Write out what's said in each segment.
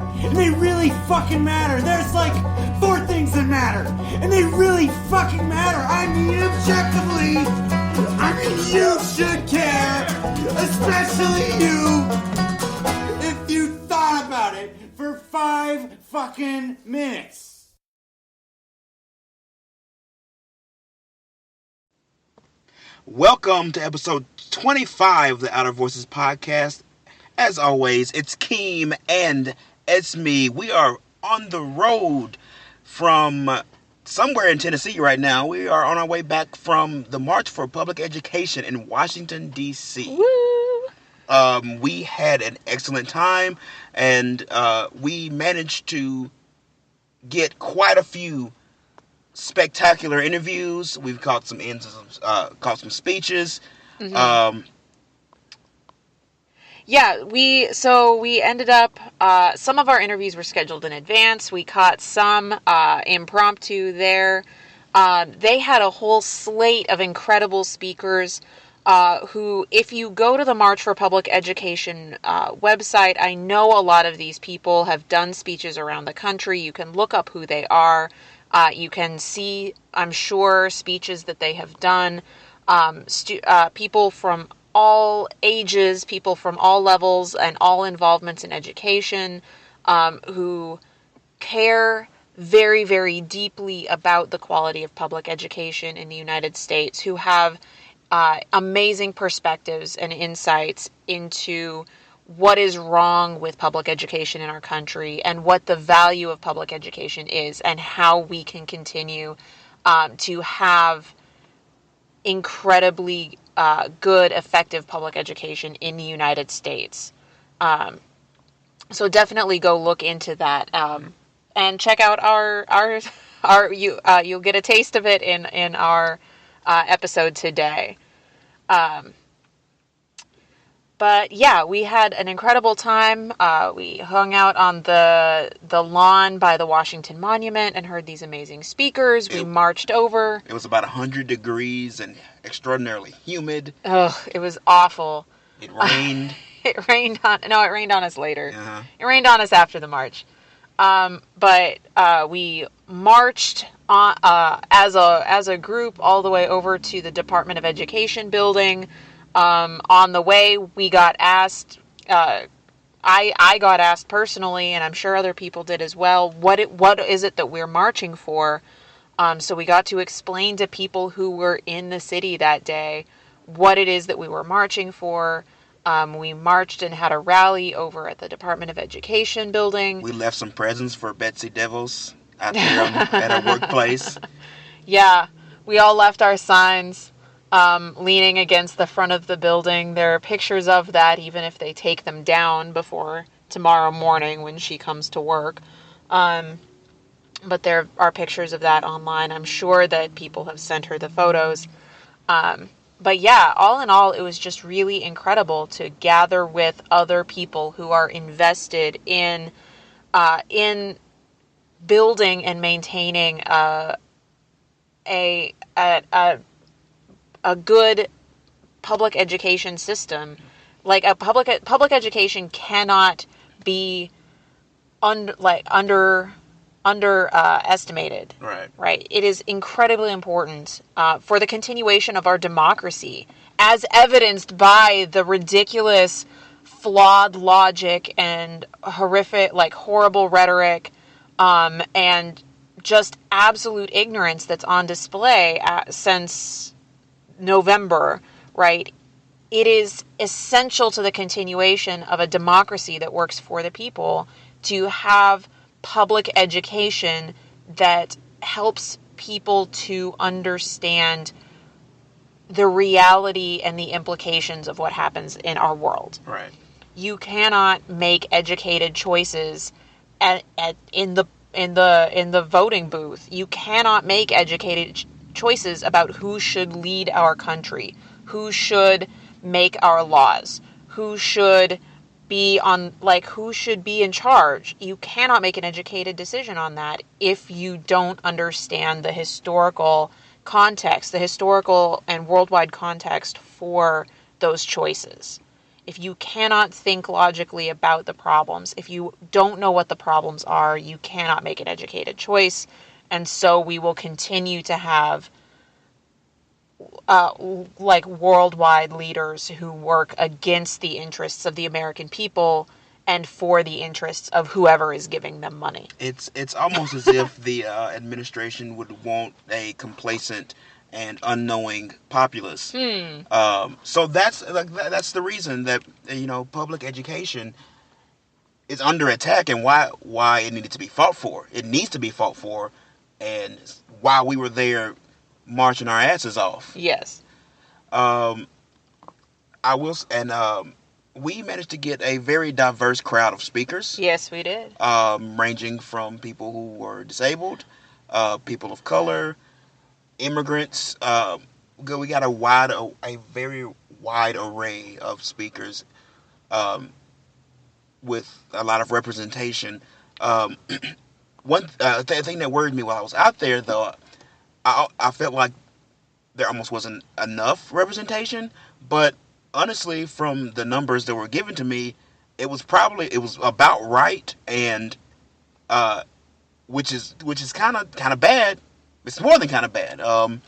and they really fucking matter. There's like 4 things that matter, and they really fucking matter. I mean, objectively, I mean, you should care, especially you, if you thought about it for 5 fucking minutes. Welcome to episode 25 of the Outer Voices podcast. As always, it's Keem and Esmé. We are on the road from somewhere in Tennessee right now. We are on our way back from the March for Public Education in Washington, D.C. Woo! We had an excellent time, and we managed to get quite a few spectacular interviews. We've caught some caught some speeches. Mm-hmm. We ended up, some of our interviews were scheduled in advance. We caught some impromptu there. They had a whole slate of incredible speakers who, if you go to the March for Public Education website, I know a lot of these people have done speeches around the country. You can look up who they are. You can see, I'm sure, speeches that they have done. People from all ages, people from all levels and all involvements in education, who care very, very deeply about the quality of public education in the United States, who have amazing perspectives and insights into what is wrong with public education in our country and what the value of public education is and how we can continue to have incredibly good, effective public education in the United States. So definitely go look into that and check out you'll get a taste of it in our episode today. But yeah, we had an incredible time. We hung out on the lawn by the Washington Monument and heard these amazing speakers. We marched over. It was about 100 degrees and extraordinarily humid. Ugh, it was awful. It rained. It rained on us later. Uh-huh. It rained on us after the march. But we marched on, as a group all the way over to the Department of Education building. On the way, we got asked, I got asked personally, and I'm sure other people did as well, what is it that we're marching for? So we got to explain to people who were in the city that day what it is that we were marching for. We marched and had a rally over at the Department of Education building. We left some presents for Betsy Devils out there at our workplace. Yeah, we all left our signs leaning against the front of the building. There are pictures of that, even if they take them down before tomorrow morning when she comes to work. But there are pictures of that online. I'm sure that people have sent her the photos. But yeah, all in all, it was just really incredible to gather with other people who are invested in building and maintaining a good public education system. Like a public education cannot be underestimated. Right. It is incredibly important for the continuation of our democracy, as evidenced by the ridiculous, flawed logic and horrific, horrible rhetoric, and just absolute ignorance that's on display since November, right? It is essential to the continuation of a democracy that works for the people to have public education that helps people to understand the reality and the implications of what happens in our world. Right. You cannot make educated choices in the voting booth. You cannot make educated choices about who should lead our country, who should make our laws, who should be in charge. You cannot make an educated decision on that if you don't understand the historical context, the historical and worldwide context for those choices. If you cannot think logically about the problems, if you don't know what the problems are, you cannot make an educated choice. And so we will continue to have like worldwide leaders who work against the interests of the American people and for the interests of whoever is giving them money. It's almost as if the administration would want a complacent and unknowing populace. So that's the reason that public education is under attack, and why it needed to be fought for. It needs to be fought for, and why we were there marching our asses off. Yes. I will, and we managed to get a very diverse crowd of speakers. Yes, we did. Ranging from people who were disabled, people of color, immigrants. We got a very wide array of speakers, with a lot of representation. One thing that worried me while I was out there, though, I felt like there almost wasn't enough representation, but honestly, from the numbers that were given to me, it was about right, and which is kind of bad. It's more than kind of bad.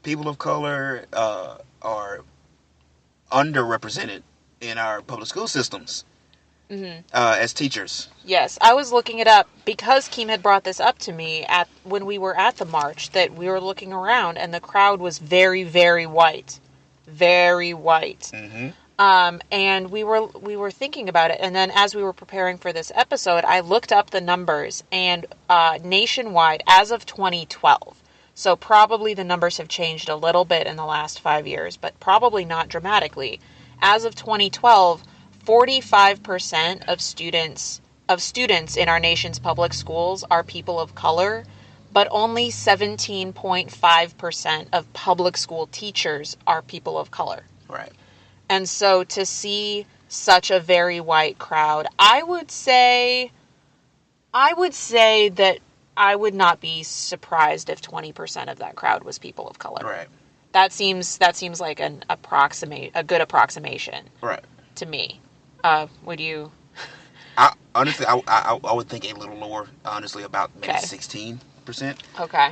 People of color are underrepresented in our public school systems. As teachers. Yes, I was looking it up because Keem had brought this up to me when we were at the march, that we were looking around and the crowd was very, very white. Very white. And we were thinking about it, and then as we were preparing for this episode, I looked up the numbers, and nationwide, as of 2012, so probably the numbers have changed a little bit in the last 5 years, but probably not dramatically. As of 2012, 45% of students in our nation's public schools are people of color, but only 17.5% of public school teachers are people of color. Right. And so to see such a very white crowd, I would say that I would not be surprised if 20% of that crowd was people of color. Right. That seems like a good approximation. Right. To me. Would you? Honestly, I would think a little lower. Honestly, about maybe 16%. Okay.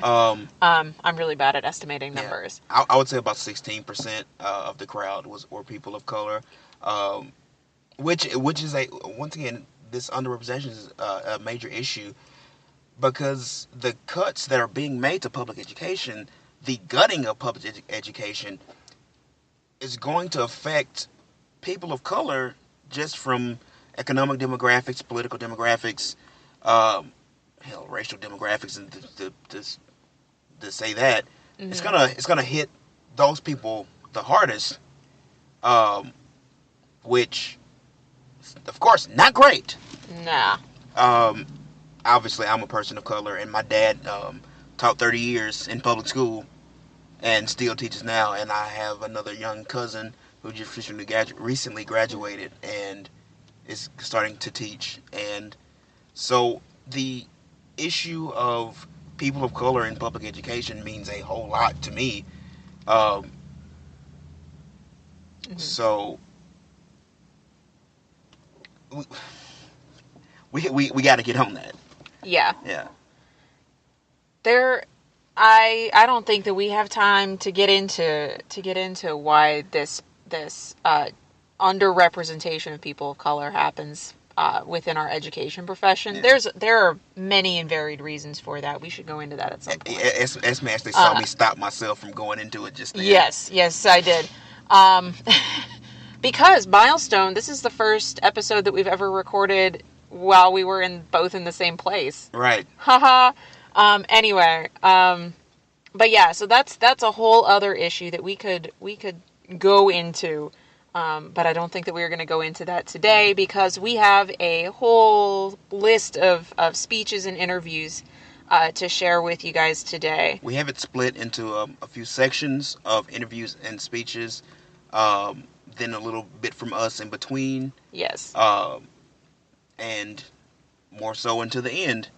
I'm really bad at estimating numbers. I would say about 16% of the crowd were people of color, which is once again, this underrepresentation is a major issue, because the cuts that are being made to public education, the gutting of public education, is going to affect people of color just from economic demographics, political demographics, racial demographics, and to say that it's gonna hit those people the hardest, which, of course, not great. Nah. Obviously, I'm a person of color, and my dad taught 30 years in public school and still teaches now, and I have another young cousin who just recently graduated and is starting to teach. And so the issue of people of color in public education means a whole lot to me. So we got to get on that. Yeah. Yeah. I don't think that we have time to get into why this underrepresentation of people of color happens within our education profession. Yeah. There are many and varied reasons for that. We should go into that at some point. Esmé actually saw me stop myself from going into it just then. Yes, I did. Because Milestone, this is the first episode that we've ever recorded while we were both in the same place. Right. Haha. Anyway, but yeah, so that's a whole other issue that we could go into. But I don't think that we're going to go into that today, because we have a whole list of speeches and interviews to share with you guys today. We have it split into a few sections of interviews and speeches, then a little bit from us in between. Yes. And more so into the end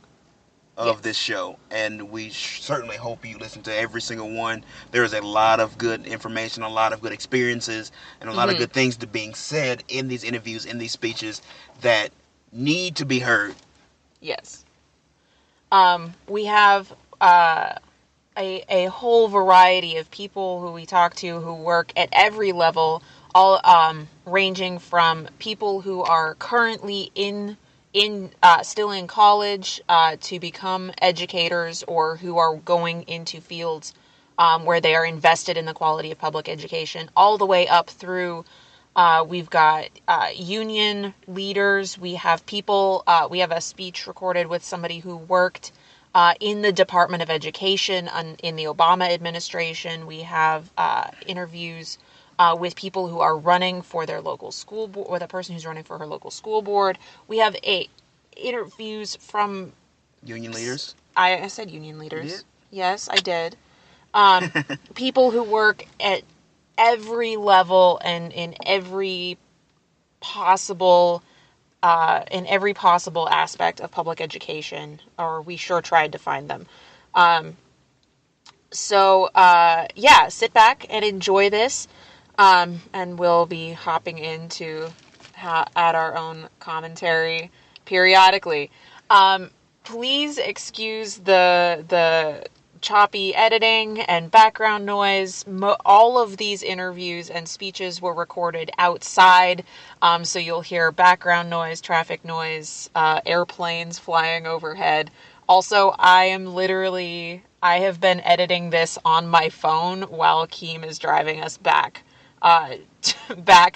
of this show, and we certainly hope you listen to every single one. There's a lot of good information, a lot of good experiences, and a lot of good things being said in these interviews, in these speeches that need to be heard. Yes. We have a whole variety of people who we talk to who work at every level, all ranging from people who are currently still in college to become educators, or who are going into fields where they are invested in the quality of public education, all the way up through we've got union leaders. We have people, we have a speech recorded with somebody who worked in the Department of Education in the Obama administration. We have interviews with people who are running for their local school board, with a person who's running for her local school board. We have interviews from union leaders. I said union leaders. You did? Yes, I did. People who work at every level and in every possible aspect of public education, or we sure tried to find them. So sit back and enjoy this. And we'll be hopping into add our own commentary periodically. Please excuse the choppy editing and background noise. All of these interviews and speeches were recorded outside, so you'll hear background noise, traffic noise, airplanes flying overhead. Also, I have been editing this on my phone while Keem is driving us back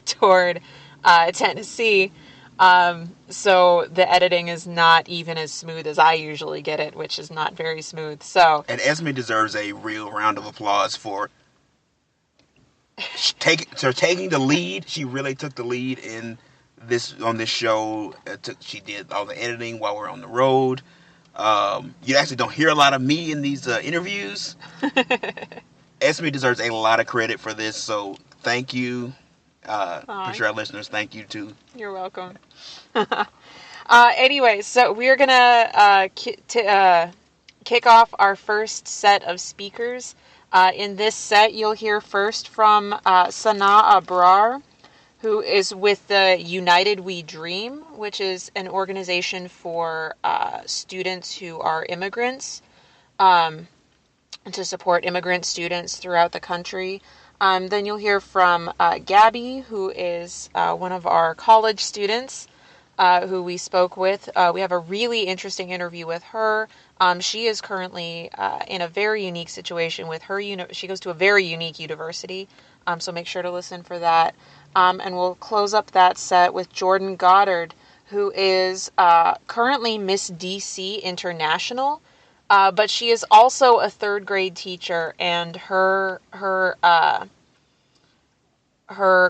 toward Tennessee. So the editing is not even as smooth as I usually get it, which is not very smooth. So, and Esmé deserves a real round of applause for taking the lead. She really took the lead on this show. She did all the editing while we're on the road. You actually don't hear a lot of me in these interviews. Esmé deserves a lot of credit for this, so thank you. Pretty sure our listeners thank you too. You're welcome. Anyway, so we're gonna kick off our first set of speakers. In this set, you'll hear first from Sana Abrar, who is with the United We Dream, which is an organization for students who are immigrants, to support immigrant students throughout the country. Then you'll hear from Gabby, who is one of our college students who we spoke with. We have a really interesting interview with her. She is currently in a very unique situation with her. She goes to a very unique university, so make sure to listen for that. And we'll close up that set with Jordan Goddard, who is currently Miss DC International. But she is also a third grade teacher, and her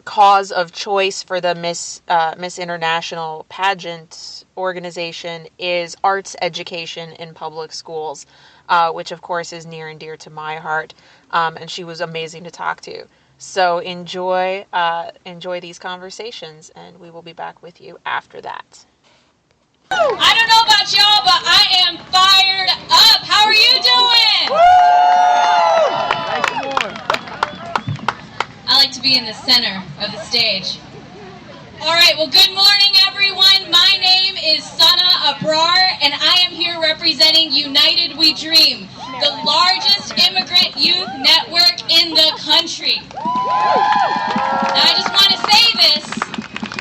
cause of choice for the Miss International pageant organization is arts education in public schools, which of course is near and dear to my heart. And she was amazing to talk to. So enjoy these conversations, and we will be back with you after that. I don't know about y'all, but I am fired up. How are you doing? I like to be in the center of the stage. All right, well, good morning, everyone. My name is Sana Abrar, and I am here representing United We Dream, the largest immigrant youth network in the country. Now, I just want to say this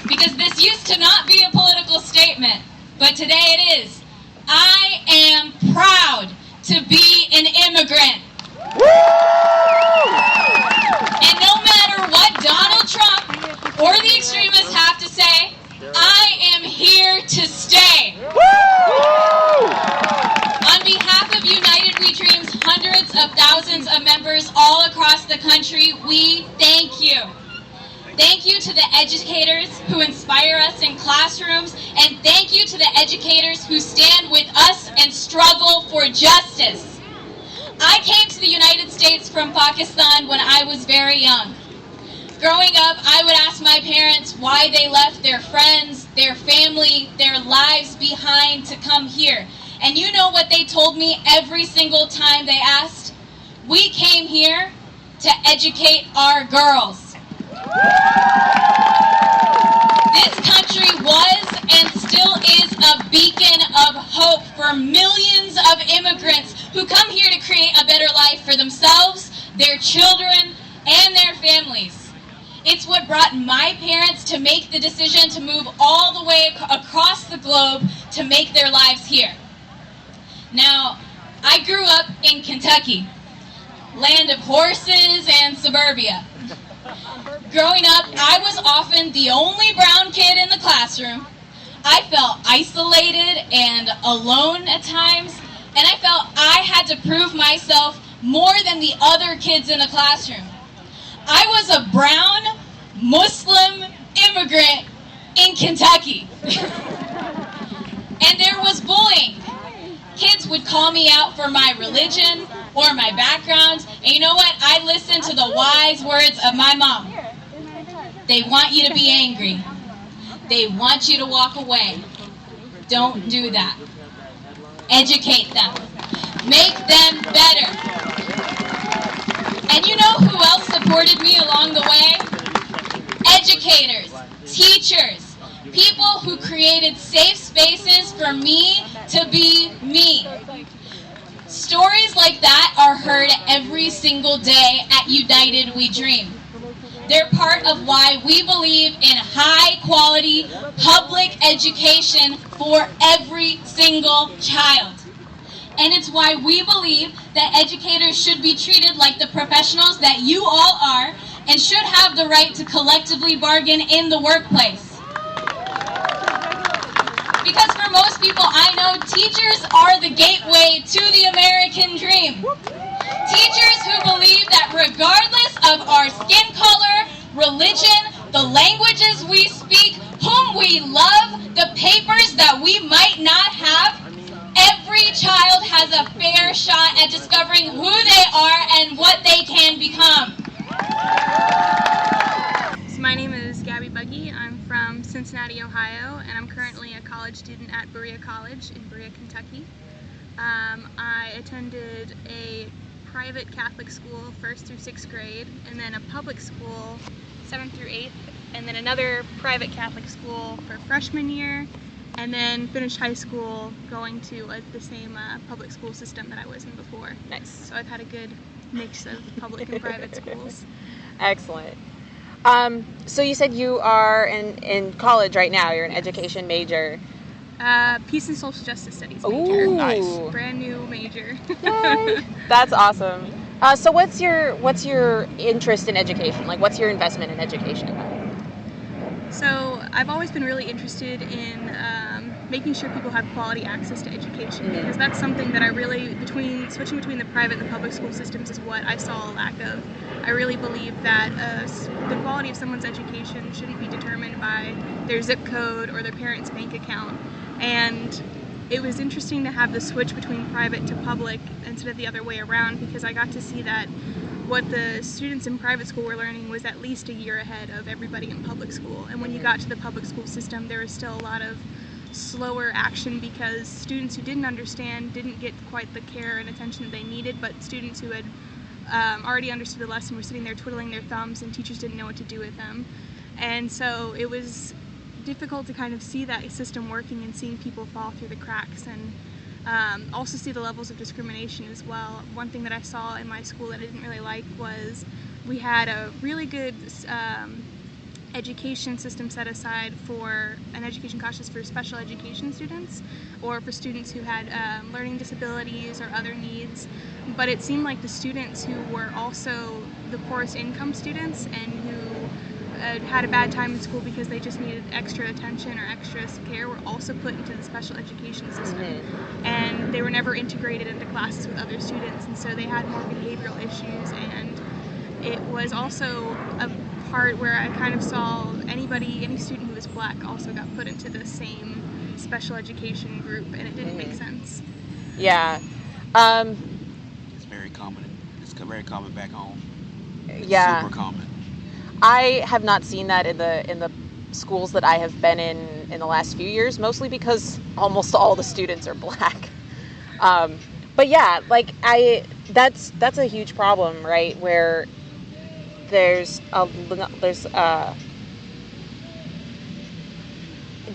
because this used to not be a political statement, but today it is. I am proud to be an immigrant. And no matter what Donald Trump or the extremists have to say, I am here to stay. On behalf of United We Dream's hundreds of thousands of members all across the country, we thank you. Thank you to the educators who inspire us in classrooms, and thank you to the educators who stand with us and struggle for justice. I came to the United States from Pakistan when I was very young. Growing up, I would ask my parents why they left their friends, their family, their lives behind to come here. And you know what they told me every single time they asked? We came here to educate our girls. This country was and still is a beacon of hope for millions of immigrants who come here to create a better life for themselves, their children, and their families. It's what brought my parents to make the decision to move all the way across the globe to make their lives here. Now, I grew up in Kentucky, land of horses and suburbia. Growing up, I was often the only brown kid in the classroom. I felt isolated and alone at times, and I felt I had to prove myself more than the other kids in the classroom. I was a brown Muslim immigrant in Kentucky. And there was bullying. Kids would call me out for my religion or my background, and you know what? I listened to the wise words of my mom. They want you to be angry. They want you to walk away. Don't do that. Educate them. Make them better. And you know who else supported me along the way? Educators, teachers, people who created safe spaces for me to be me. Stories like that are heard every single day at United We Dream. They're part of why we believe in high-quality public education for every single child. And it's why we believe that educators should be treated like the professionals that you all are and should have the right to collectively bargain in the workplace. Because for most people I know, teachers are the gateway to the American dream. Teachers who believe that regardless of our skin color, religion, the languages we speak, whom we love, the papers that we might not have, every child has a fair shot at discovering who they are and what they can become. So my name is Gabby Buggy. I'm from Cincinnati, Ohio, and I'm currently a college student at Berea College in Berea, Kentucky. I attended a private Catholic school 1st through 6th grade, and then a public school 7th through 8th, and then another private Catholic school for freshman year, and then finished high school going to the same public school system that I was in before. Nice. So I've had a good mix of public and private schools. Excellent. So you said you are in college right now. You're an education major. Peace and Social Justice Studies major. Ooh, Nice. Brand new major. That's awesome. So what's your interest in education? Like, what's your investment in education? So I've always been really interested in making sure people have quality access to education, because that's something that I really, switching between the private and the public school systems is what I saw a lack of. I really believe that the quality of someone's education shouldn't be determined by their zip code or their parents' bank account. And it was interesting to have the switch between private to public instead of the other way around, because I got to see that what the students in private school were learning was at least a year ahead of everybody in public school. And when you got to the public school system, there was still a lot of slower action because students who didn't understand didn't get quite the care and attention that they needed, but students who had already understood the lesson were sitting there twiddling their thumbs and teachers didn't know what to do with them. And so it was difficult to kind of see that system working and seeing people fall through the cracks, and also see the levels of discrimination as well. One thing that I saw in my school that I didn't really like was we had a really good education system set aside for an education cautious for special education students or for students who had learning disabilities or other needs, but it seemed like the students who were also the poorest income students and who had a bad time in school because they just needed extra attention or extra care were also put into the special education system. And they were never integrated into classes with other students, and so they had more behavioral issues. And it was also a part where I kind of saw any student who was black also got put into the same special education group, and it didn't make sense. Yeah. It's very common. It's very common back home. Yeah. Super common. I have not seen that in the schools that I have been in the last few years, mostly because almost all the students are black. But yeah, like that's a huge problem, right? Where there's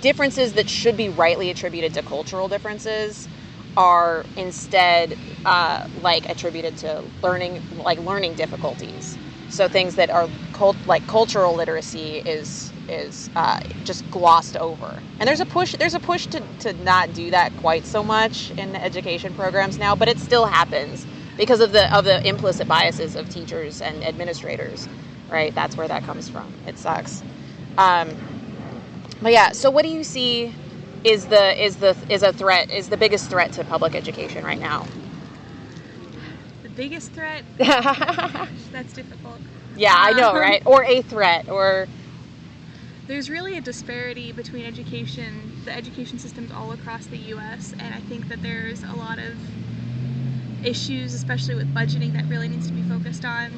differences that should be rightly attributed to cultural differences are instead attributed to learning difficulties. So things that are cultural literacy is just glossed over. And there's a push to not do that quite so much in education programs now, but it still happens because of the implicit biases of teachers and administrators, right? That's where that comes from. It sucks. But yeah, so what do you see is the biggest threat to public education right now? The biggest threat? That's difficult. Yeah, I know, right? Or a threat, or... There's really a disparity between the education systems all across the U.S., and I think that there's a lot of issues, especially with budgeting, that really needs to be focused on.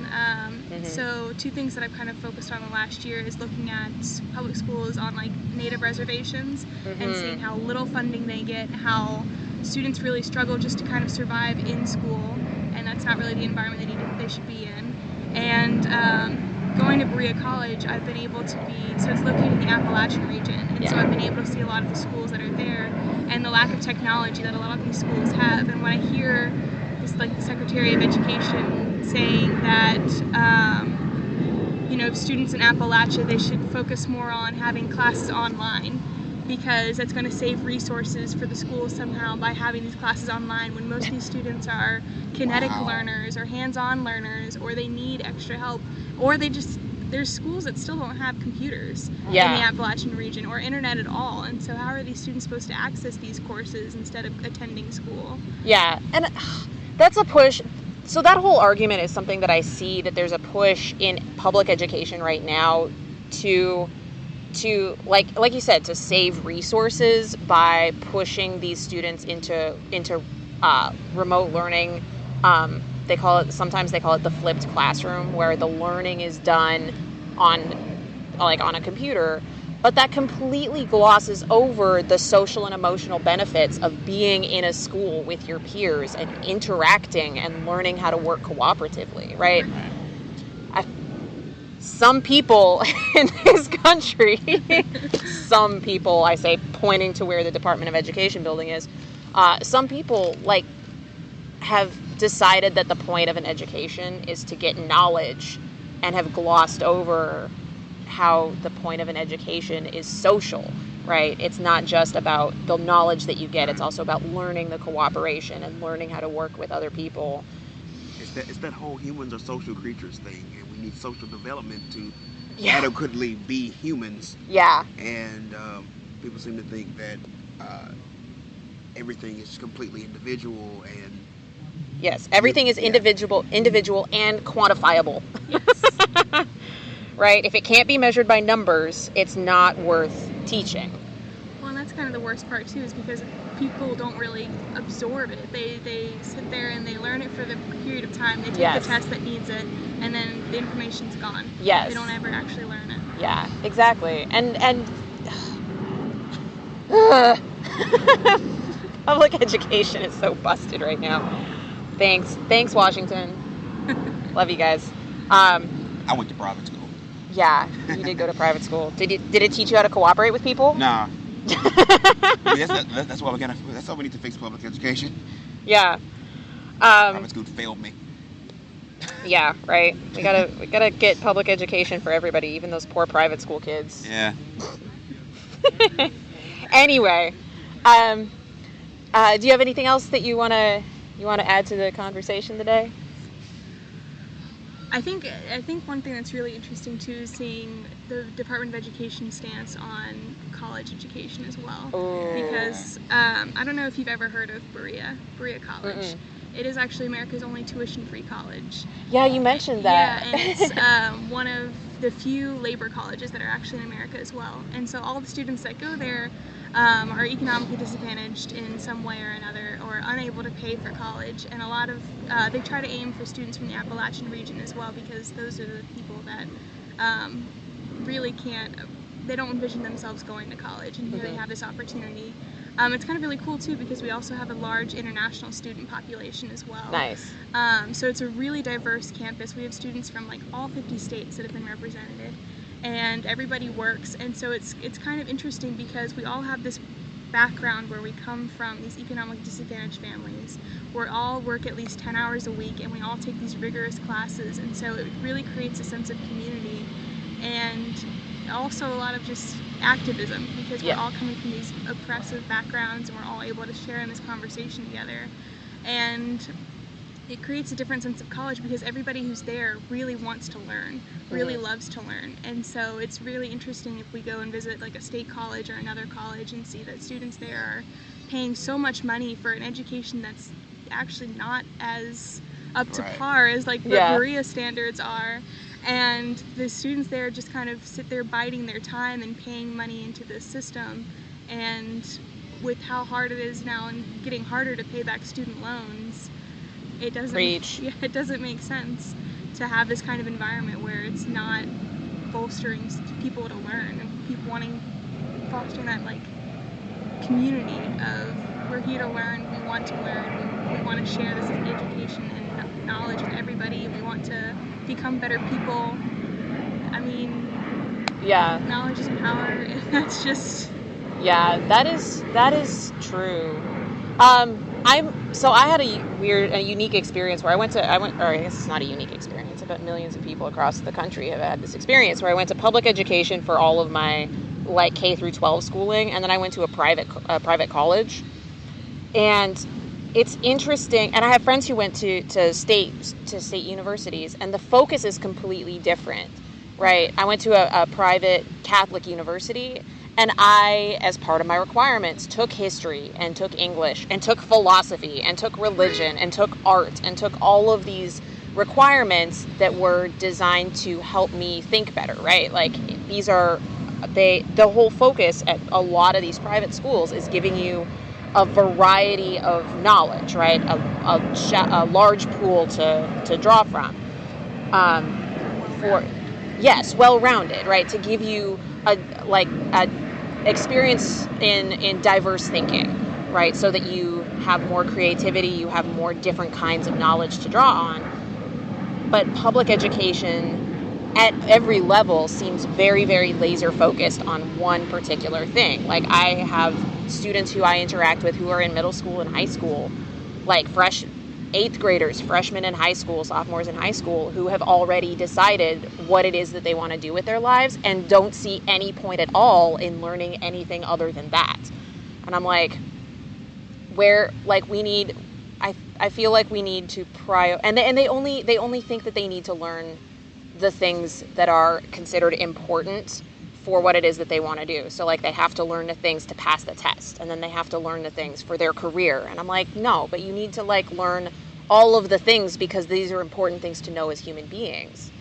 So two things that I've kind of focused on the last year is looking at public schools on native reservations and seeing how little funding they get, how students really struggle just to kind of survive in school, and that's not really the environment they should be in. And going to Berea College, I've been able to so it's located in the Appalachian region, and so I've been able to see a lot of the schools that are there and the lack of technology that a lot of these schools have. And when I hear the Secretary of Education saying that students in Appalachia, they should focus more on having classes online because it's going to save resources for the schools somehow by having these classes online, when most of these students are kinetic learners or hands-on learners, or they need extra help, or there's schools that still don't have computers in the Appalachian region or internet at all. And so how are these students supposed to access these courses instead of attending school? Yeah, and that's a push. So that whole argument is something that I see, that there's a push in public education right now to like you said, to save resources by pushing these students into remote learning. Sometimes they call it the flipped classroom, where the learning is done on a computer, but that completely glosses over the social and emotional benefits of being in a school with your peers and interacting and learning how to work cooperatively, right? Some people in this country, some people, I say, pointing to where the Department of Education building is, some people have decided that the point of an education is to get knowledge, and have glossed over how the point of an education is social, right? It's not just about the knowledge that you get, it's also about learning the cooperation and learning how to work with other people. It's that whole humans are social creatures thing, and we need social development to adequately be humans. Yeah. And people seem to think that everything is completely individual, and yes, everything is individual and quantifiable. Yes. Right? If it can't be measured by numbers, it's not worth teaching. Well, and that's kind of the worst part too, is because people don't really absorb it. They sit there and they learn it for the period of time. They take the test that needs it, and then the information's gone. Yes. They don't ever actually learn it. Yeah, exactly. And public education is so busted right now. Thanks, Washington. Love you guys. I went to private school. Yeah, you did go to private school. Did it teach you how to cooperate with people? Nah. That's why that's why we need to fix public education. Yeah. Private school failed me. Yeah, right. We gotta get public education for everybody, even those poor private school kids. Yeah. Anyway, do you have anything else that you wanna add to the conversation today? I think one thing that's really interesting too is seeing the Department of Education stance on college education as well. Ooh. Because I don't know if you've ever heard of Berea College. Mm-mm. It is actually America's only tuition-free college. Yeah, you mentioned that. Yeah, and it's one of the few labor colleges that are actually in America as well. And so all the students that go there are economically disadvantaged in some way or another, or unable to pay for college. And a lot of they try to aim for students from the Appalachian region as well, because those are the people that really can't. They don't envision themselves going to college, and here they have this opportunity. It's kind of really cool too because we also have a large international student population as well. Nice. So it's a really diverse campus. We have students from like all 50 states that have been represented, and everybody works. And so it's kind of interesting because we all have this background where we come from, these economic disadvantaged families. We all work at least 10 hours a week, and we all take these rigorous classes. And so it really creates a sense of community, and also a lot of just activism, because we're all coming from these oppressive backgrounds, and we're all able to share in this conversation together. And it creates a different sense of college because everybody who's there really wants to learn, really loves to learn. And so it's really interesting if we go and visit like a state college or another college and see that students there are paying so much money for an education that's actually not as up to par as like what Berea standards are. And the students there just kind of sit there biding their time and paying money into the system. And with how hard it is now and getting harder to pay back student loans, it doesn't it doesn't make sense to have this kind of environment where it's not bolstering people to learn and people fostering that like community of we're here to learn, we want to learn, we want to share this education and knowledge with everybody, we want to become better people. I mean, knowledge is power, and that's just that is true. I had a unique experience where I went, or I guess it's not a unique experience, but millions of people across the country have had this experience where I went to public education for all of my like K through 12 schooling, and then I went to a private college. And it's interesting, and I have friends who went to state universities, and the focus is completely different, right? I went to a private Catholic university, and I, as part of my requirements, took history and took English and took philosophy and took religion and took art and took all of these requirements that were designed to help me think better, right? Like the whole focus at a lot of these private schools is giving you a variety of knowledge, right? A large pool to draw from. Well-rounded, right? To give you a experience in diverse thinking, right? So that you have more creativity, you have more different kinds of knowledge to draw on. But public education at every level seems very, very laser focused on one particular thing. Like I have students who I interact with who are in middle school and high school, like 8th graders, freshmen in high school, sophomores in high school, who have already decided what it is that they want to do with their lives and don't see any point at all in learning anything other than that. And I'm like, I feel like we need to and they only think that they need to learn the things that are considered important for what it is that they want to do. So like they have to learn the things to pass the test, and then they have to learn the things for their career. And I'm like, no, but you need to like learn all of the things because these are important things to know as human beings.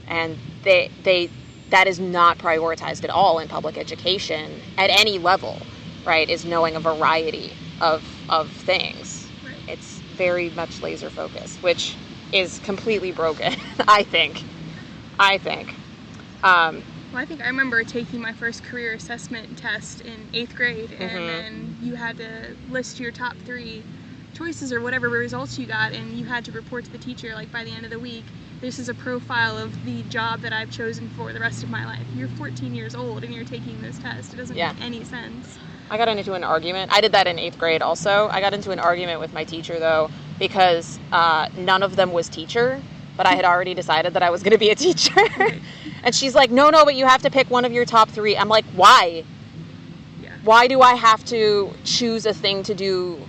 And that is not prioritized at all in public education at any level, right? Is knowing a variety of things. Right. It's very much laser focused, which is completely broken, I think. Well, I think I remember taking my first career assessment test in 8th grade, and then you had to list your top 3 choices or whatever results you got, and you had to report to the teacher like by the end of the week, this is a profile of the job that I've chosen for the rest of my life. You're 14 years old and you're taking this test. It doesn't make any sense. I got into an argument. I did that in 8th grade also. I got into an argument with my teacher though because none of them was teacher, but I had already decided that I was going to be a teacher. And she's like, no, but you have to pick one of your top 3. I'm like, why? Yeah. Why do I have to choose a thing to do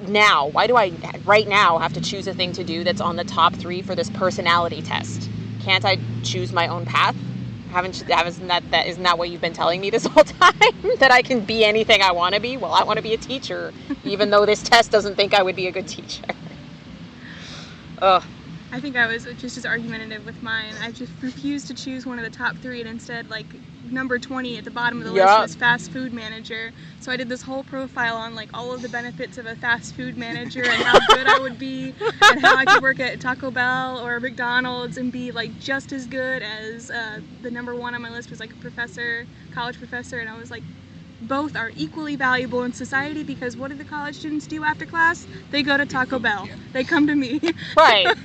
now? Why do I right now have to choose a thing to do that's on the top 3 for this personality test? Can't I choose my own path? Isn't that what you've been telling me this whole time? That I can be anything I want to be? Well, I want to be a teacher, even though this test doesn't think I would be a good teacher. Ugh. I think I was just as argumentative with mine. I just refused to choose one of the top 3, and instead, like, number 20 at the bottom of the list was fast food manager. So I did this whole profile on, like, all of the benefits of a fast food manager and how good I would be and how I could work at Taco Bell or McDonald's and be, like, just as good as the number 1 on my list was, like, a college professor, and I was like, both are equally valuable in society, because what do the college students do after class? They go to Taco Bell. They come to me. Right.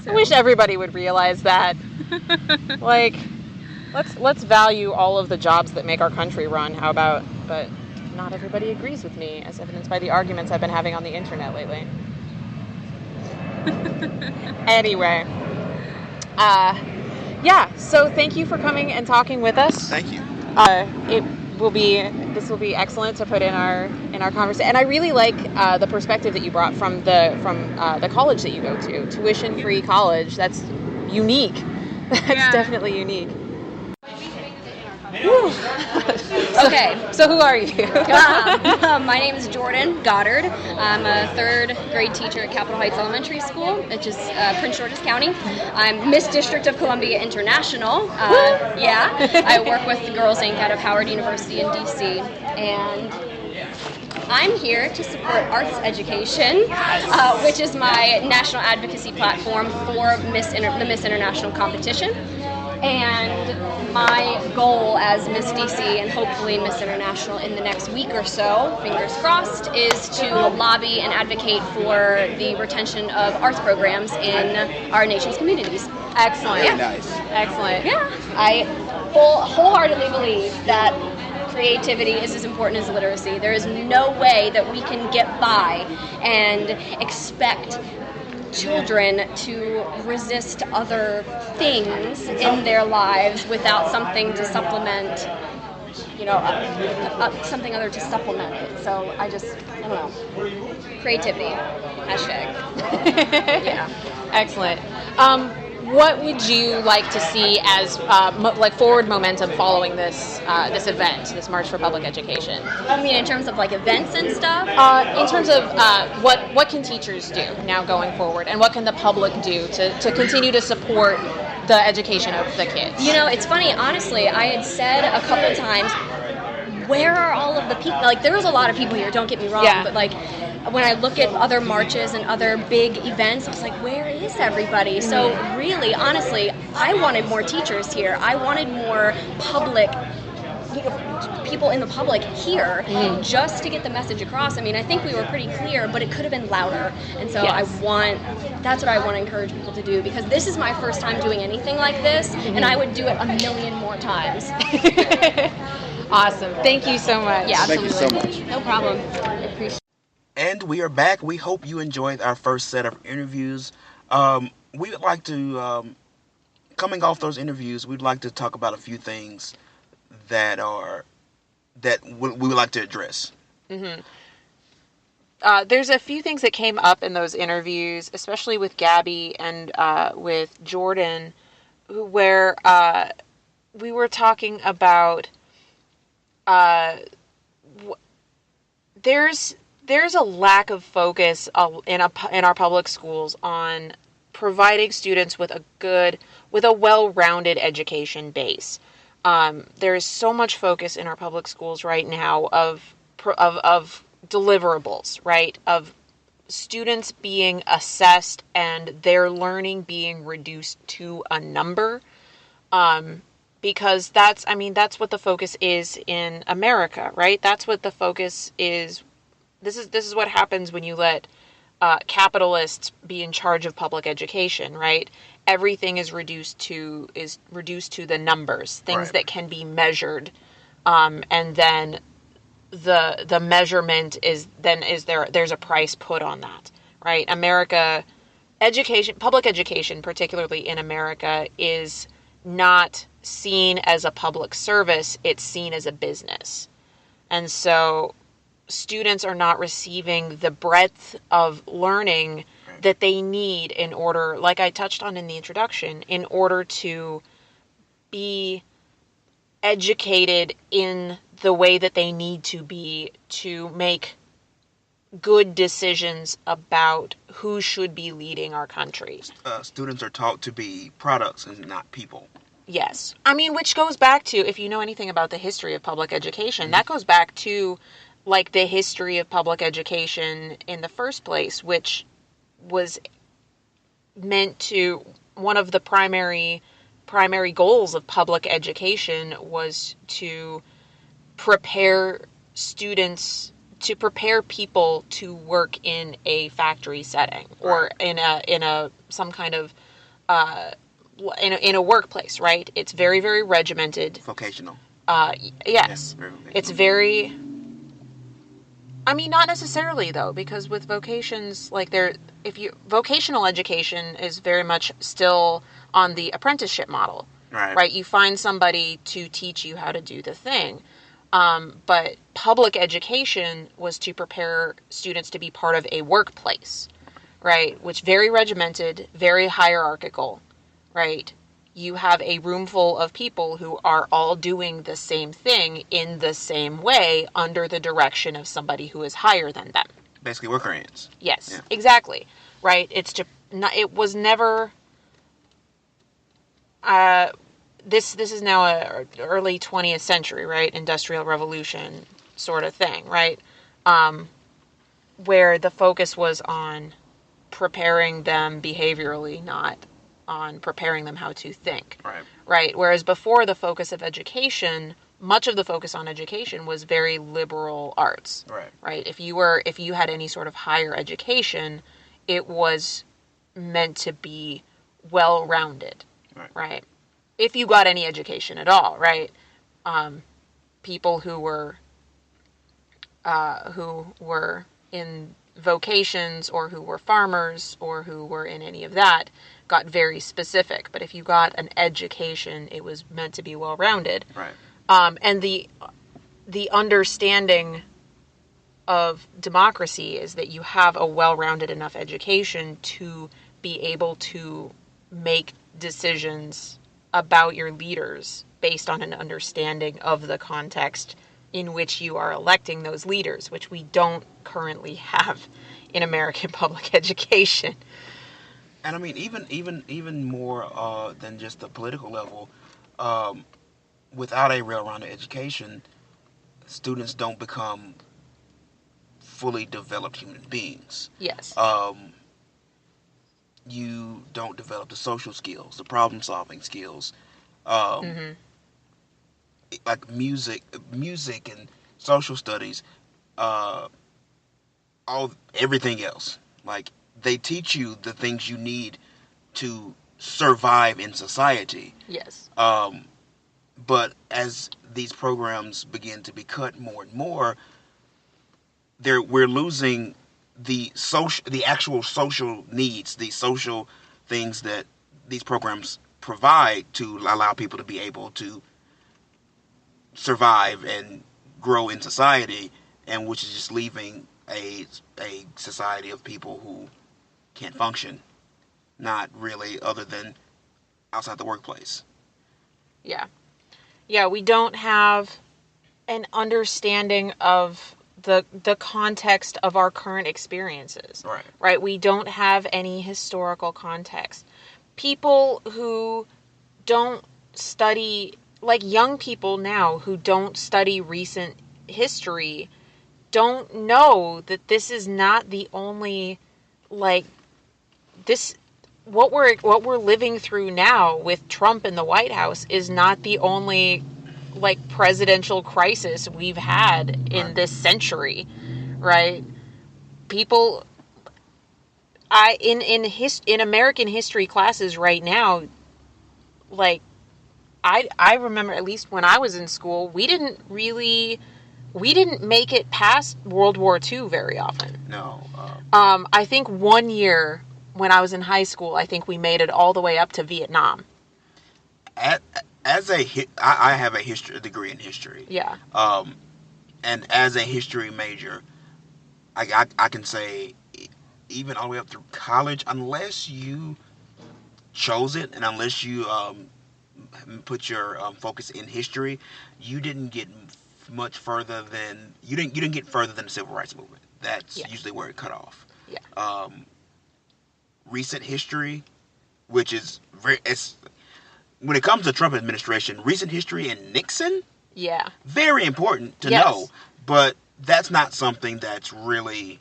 So. I wish everybody would realize that. Like, let's value all of the jobs that make our country run. How about? But not everybody agrees with me, as evidenced by the arguments I've been having on the internet lately. Anyway, yeah. So thank you for coming and talking with us. Thank you. This will be excellent to put in our conversation. And I really like the perspective that you brought from the college that you go to, tuition-free college. That's unique. That's definitely unique. Okay. So who are you? My name is Jordan Goddard. I'm a third grade teacher at Capitol Heights Elementary School, which is Prince George's County. I'm Miss District of Columbia International. I work with Girls Inc. out of Howard University in D.C. And I'm here to support arts education, which is my national advocacy platform for the Miss International competition. And my goal as Miss DC and hopefully Miss International in the next week or so, fingers crossed, is to lobby and advocate for the retention of arts programs in our nation's communities. Excellent. Very nice. Excellent. Yeah, I wholeheartedly believe that creativity is as important as literacy. There is no way that we can get by and expect children to resist other things in their lives without something to supplement, something other to supplement it. So I don't know. Creativity. Hashtag. Yeah. Excellent. What would you like to see as forward momentum following this event, this March for Public Education? I mean, in terms of like events and stuff? In terms of what can teachers do now going forward, and what can the public do to continue to support the education of the kids? You know, it's funny, honestly, I had said a couple times, where are all of the people? Like, there's a lot of people here, don't get me wrong, but like, when I look at other marches and other big events, I was like, where is everybody? So really, honestly, I wanted more teachers here. I wanted more public, people in the public here just to get the message across. I mean, I think we were pretty clear, but it could have been louder. And so that's what I want to encourage people to do, because this is my first time doing anything like this, and I would do it a million more times. Awesome. Thank you so much. Yeah, absolutely. Thank you so much. No problem. I appreciate it. And we are back. We hope you enjoyed our first set of interviews. We would like to, coming off those interviews, we'd like to talk about a few things that we would like to address. Mm-hmm. There's a few things that came up in those interviews, especially with Gabby and with Jordan, where we were talking about there's a lack of focus in our public schools on providing students with a well-rounded education base. There is so much focus in our public schools right now of deliverables, right? Of students being assessed and their learning being reduced to a number. Because that's what the focus is in America, right? That's what the focus is. This is what happens when you let capitalists be in charge of public education, right? Everything is reduced to the numbers, things that can be measured, and then the measurement there's a price put on that, right? Public education, particularly in America, is not seen as a public service, it's seen as a business. And so students are not receiving the breadth of learning that they need in order, like I touched on in the introduction, in order to be educated in the way that they need to be to make good decisions about who should be leading our country. Students are taught to be products and not people. Yes. I mean, which goes back to, if you know anything about the history of public education, that goes back to like the history of public education in the first place, which was meant to, one of the primary primary goals of public education was to prepare students, to prepare people to work in a factory setting or in a some kind of in a workplace, right? It's very, very regimented. Vocational. Yes. Yeah, very vocational. It's very, I mean, not necessarily though, because with vocations, like vocational education is very much still on the apprenticeship model, right? You find somebody to teach you how to do the thing. But public education was to prepare students to be part of a workplace, right? Which very regimented, very hierarchical, right? You have a room full of people who are all doing the same thing in the same way under the direction of somebody who is higher than them. Basically worker ants. Yes, yeah. Exactly. Right? It was never, this is now a early 20th century, right? Industrial Revolution sort of thing, right? Where the focus was on preparing them behaviorally, not on preparing them how to think. Right? Whereas before, the focus of education, much of the focus on education was very liberal arts. Right? If you had any sort of higher education, it was meant to be well-rounded. Right? If you got any education at all, right? People who were in vocations or who were farmers or who were in any of that got very specific. But if you got an education, it was meant to be well-rounded. And the understanding of democracy is that you have a well-rounded enough education to be able to make decisions about your leaders based on an understanding of the context in which you are electing those leaders, which we don't currently have in American public education. And I mean, even more than just the political level, without a well-rounded education, students don't become fully developed human beings. Yes. You don't develop the social skills, the problem-solving skills, like music and social studies, everything else. Like, they teach you the things you need to survive in society. Yes. But as these programs begin to be cut more and more, we're losing the actual social needs, the social things that these programs provide to allow people to be able to survive and grow in society, and which is just leaving a society of people who can't function, not really other than outside the workplace. Yeah, we don't have an understanding of the context of our current experiences. Right? We don't have any historical context. People who don't study, like young people now who don't study recent history, don't know that this is not the only, like, this, what we're living through now with Trump in the White House is not the only, like, presidential crisis we've had in this century, right? People, in American history classes right now, like, I remember, at least when I was in school, we didn't make it past World War II very often. No. I think one year when I was in high school, I think we made it all the way up to Vietnam. I have a degree in history. Yeah. And as a history major, I can say, even all the way up through college, unless you chose it and unless you put your focus in history, you didn't get much further than you didn't get further than the Civil Rights Movement. That's usually where it cut off. Yeah. Recent history, which is when it comes to Trump administration, recent history and Nixon, very important to know, but that's not something it's really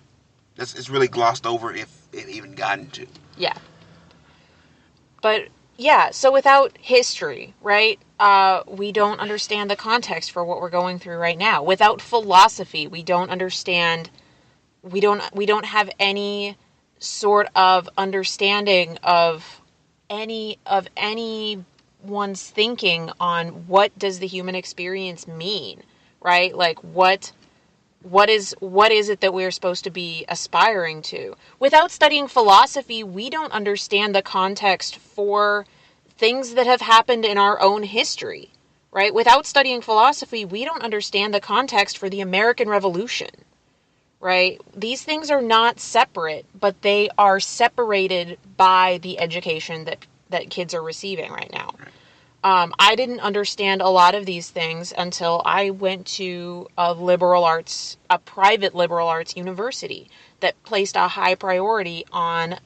glossed over, if it even gotten to. Yeah. But Yeah, so without history, right, we don't understand the context for what we're going through right now. Without philosophy, we don't understand, we don't have any sort of understanding of anyone's thinking on what does the human experience mean, right? Like what is it that we're supposed to be aspiring to? Without studying philosophy, we don't understand the context for things that have happened in our own history, right? Without studying philosophy, we don't understand the context for the American Revolution, right? These things are not separate, but they are separated by the education that kids are receiving right now. I didn't understand a lot of these things until I went to a private liberal arts university that placed a high priority on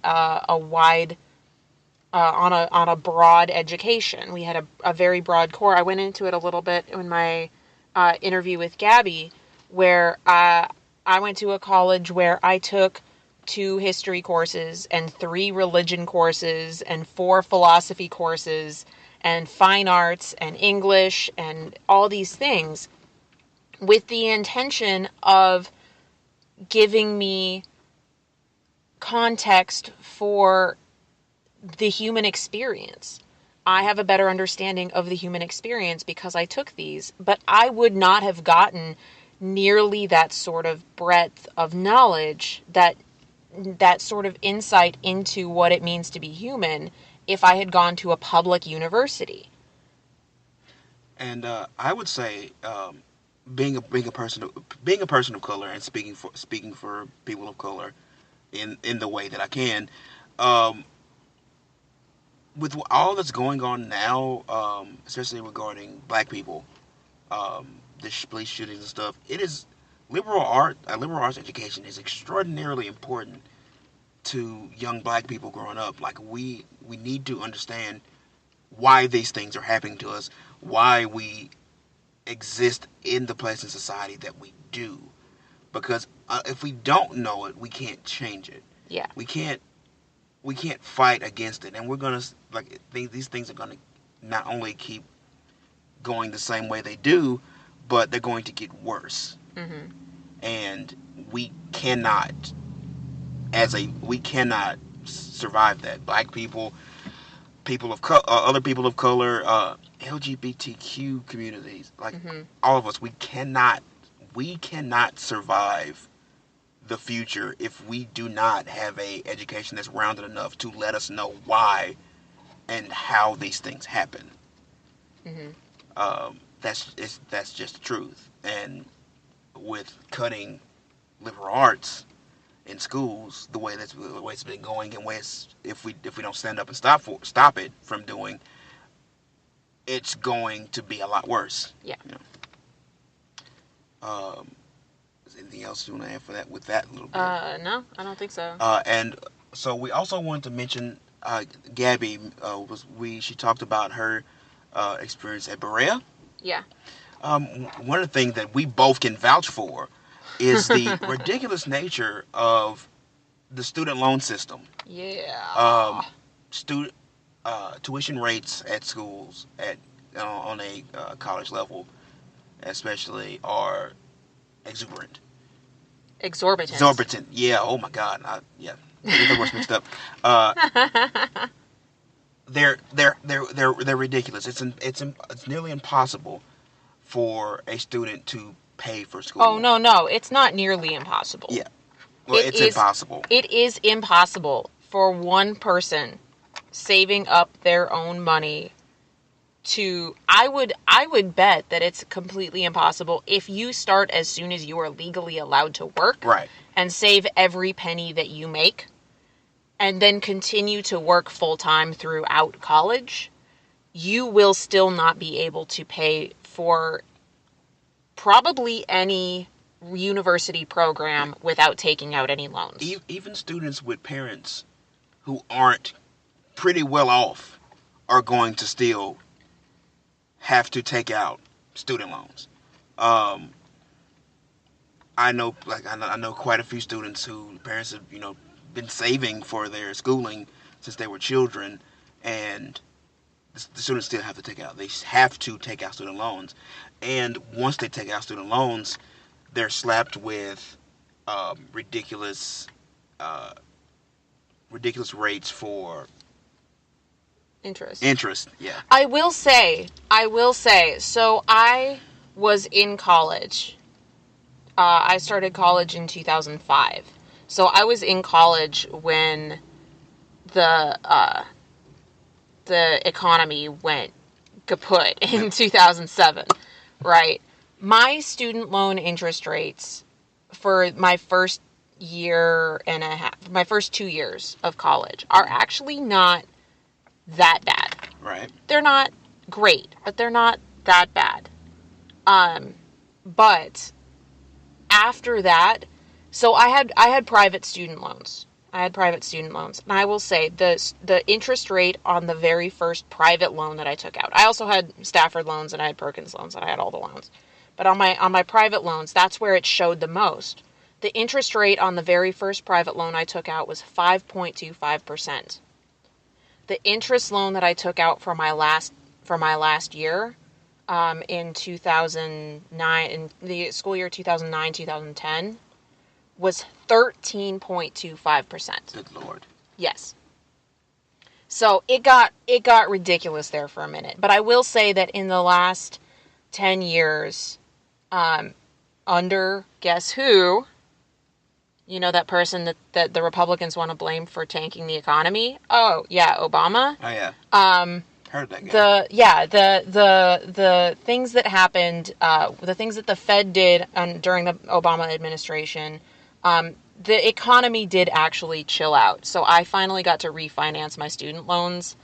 on a broad education. We had a very broad core. I went into it a little bit in my interview with Gabby, where I went to a college where I took 2 history courses and 3 religion courses and 4 philosophy courses and fine arts and English and all these things with the intention of giving me context for the human experience. I have a better understanding of the human experience because I took these, but I would not have gotten nearly that sort of breadth of knowledge, that sort of insight into what it means to be human if I had gone to a public university. And I would say, being a person of color and speaking for people of color in the way that I can, um, with all that's going on now, especially regarding Black people, the police shootings and stuff, it is liberal arts education is extraordinarily important to young Black people growing up. Like we need to understand why these things are happening to us, why we exist in the place in society that we do. Because if we don't know it, we can't change it. Yeah. We can't fight against it, and we're gonna these things are gonna not only keep going the same way they do, but they're going to get worse. Mm-hmm. And we cannot, we cannot survive that. Black people, other people of color, LGBTQ communities, like all of us, we cannot survive the future if we do not have a education that's rounded enough to let us know why and how these things happen. That's just the truth. And with cutting liberal arts in schools, the way it's been going, and if we don't stand up and stop it from doing, it's going to be a lot worse. Yeah. You know? Is anything else you want to add for that with that little bit? No, I don't think so. And so we also wanted to mention Gabby. She talked about her experience at Berea. Yeah. One of the things that we both can vouch for is the ridiculous nature of the student loan system. Yeah. Tuition rates at schools on a college level, especially, are exorbitant. Yeah. Oh my God. Yeah. I get the words mixed up. They're ridiculous. It's nearly impossible for a student to pay for school. Oh no, it's not nearly impossible. Yeah. Well, it's impossible. It is impossible for one person saving up their own money to, I would bet that it's completely impossible if you start as soon as you are legally allowed to work. Right. And save every penny that you make and then continue to work full time throughout college, you will still not be able to pay for probably any university program without taking out any loans. Even students with parents who aren't pretty well off are going to still have to take out student loans. I know quite a few students who parents have been saving for their schooling since they were children, and the students still have to take out. They have to take out student loans, and once they take out student loans, they're slapped with ridiculous rates for Interest. Yeah. I will say, so I was in college. I started college in 2005. So I was in college when the economy went kaput in 2007, right? My student loan interest rates for my first year and a half, my first 2 years of college are actually not that bad. Right. They're not great, but they're not that bad. But after that, so I had private student loans. And I will say the interest rate on the very first private loan that I took out. I also had Stafford loans and I had Perkins loans and I had all the loans. But on my private loans, that's where it showed the most. The interest rate on the very first private loan I took out was 5.25%. The interest loan that I took out for my last year, in 2009, in the school year 2009-2010, was 13.25%. Good Lord. Yes. So it got ridiculous there for a minute. But I will say that in the last 10 years, under guess who? You know, that person that the Republicans want to blame for tanking the economy? Oh, yeah, Obama. Oh, yeah. Heard that guy. The things that happened, the things that the Fed did during the Obama administration, the economy did actually chill out. So I finally got to refinance my student loans,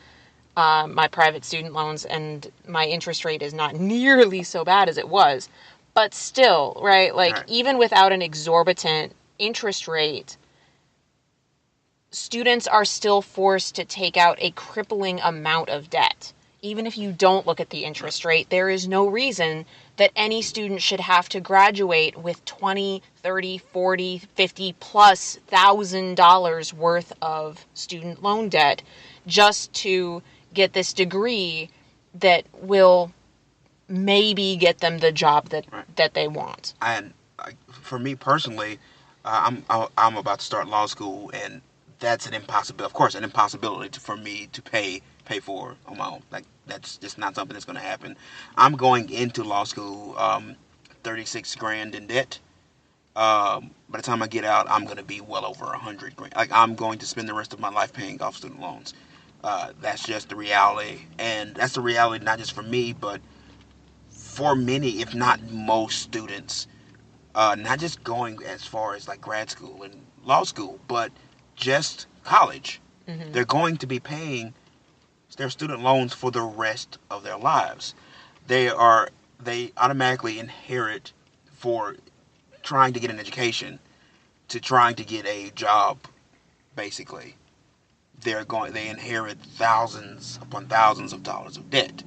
my private student loans, and my interest rate is not nearly so bad as it was. But still, right, like, even without an exorbitant interest rate, students are still forced to take out a crippling amount of debt. Even if you don't look at the interest rate, there is no reason that any student should have to graduate with $20, $30, $40, $50 plus $1,000 worth of student loan debt just to get this degree that will maybe get them the job that they want. And for me personally, I'm about to start law school, and that's an impossibility. Of course, an impossibility for me to pay for on my own. Like, that's just not something that's going to happen. I'm going into law school, $36,000 in debt. By the time I get out, I'm going to be well over $100,000. Like, I'm going to spend the rest of my life paying off student loans. That's just the reality, and that's the reality not just for me, but for many, if not most students. Not just going as far as like grad school and law school, but just college. Mm-hmm. They're going to be paying their student loans for the rest of their lives. They automatically inherit, for trying to get an education to trying to get a job, basically. They inherit thousands upon thousands of dollars of debt,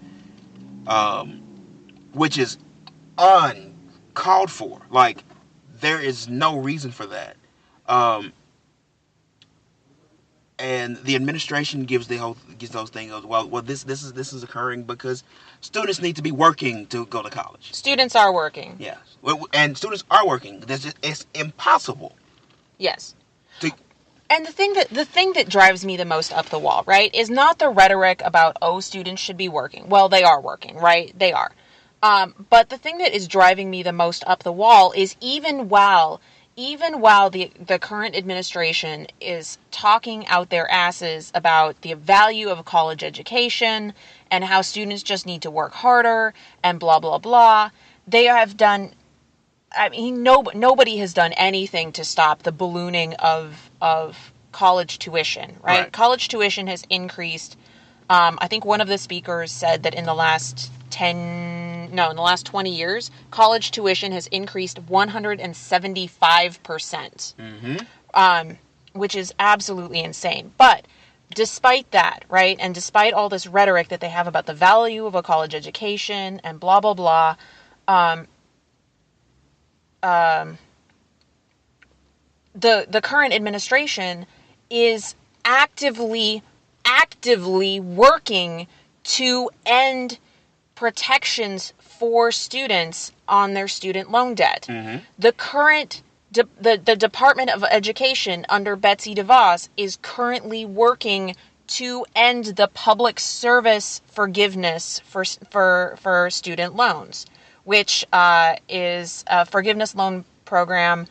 which is uncalled for. Like, there is no reason for that. And the administration gives those things. Well, this is occurring because students need to be working to go to college. Students are working. Yeah, and students are working. It's impossible. Yes. And the thing that drives me the most up the wall, right, is not the rhetoric about, oh, students should be working. Well, they are working, right? They are. But the thing that is driving me the most up the wall is even while the current administration is talking out their asses about the value of a college education and how students just need to work harder and blah, blah, blah, they have done, I mean, nobody has done anything to stop the ballooning of college tuition, right? College tuition has increased. I think one of the speakers said that in the last 20 years, college tuition has increased 175%, which is absolutely insane. But despite that, right, and despite all this rhetoric that they have about the value of a college education and blah, blah, blah, the current administration is actively working to end protections for students on their student loan debt. The current the Department of Education under Betsy DeVos is currently working to end the public service forgiveness for student loans, which is a forgiveness loan program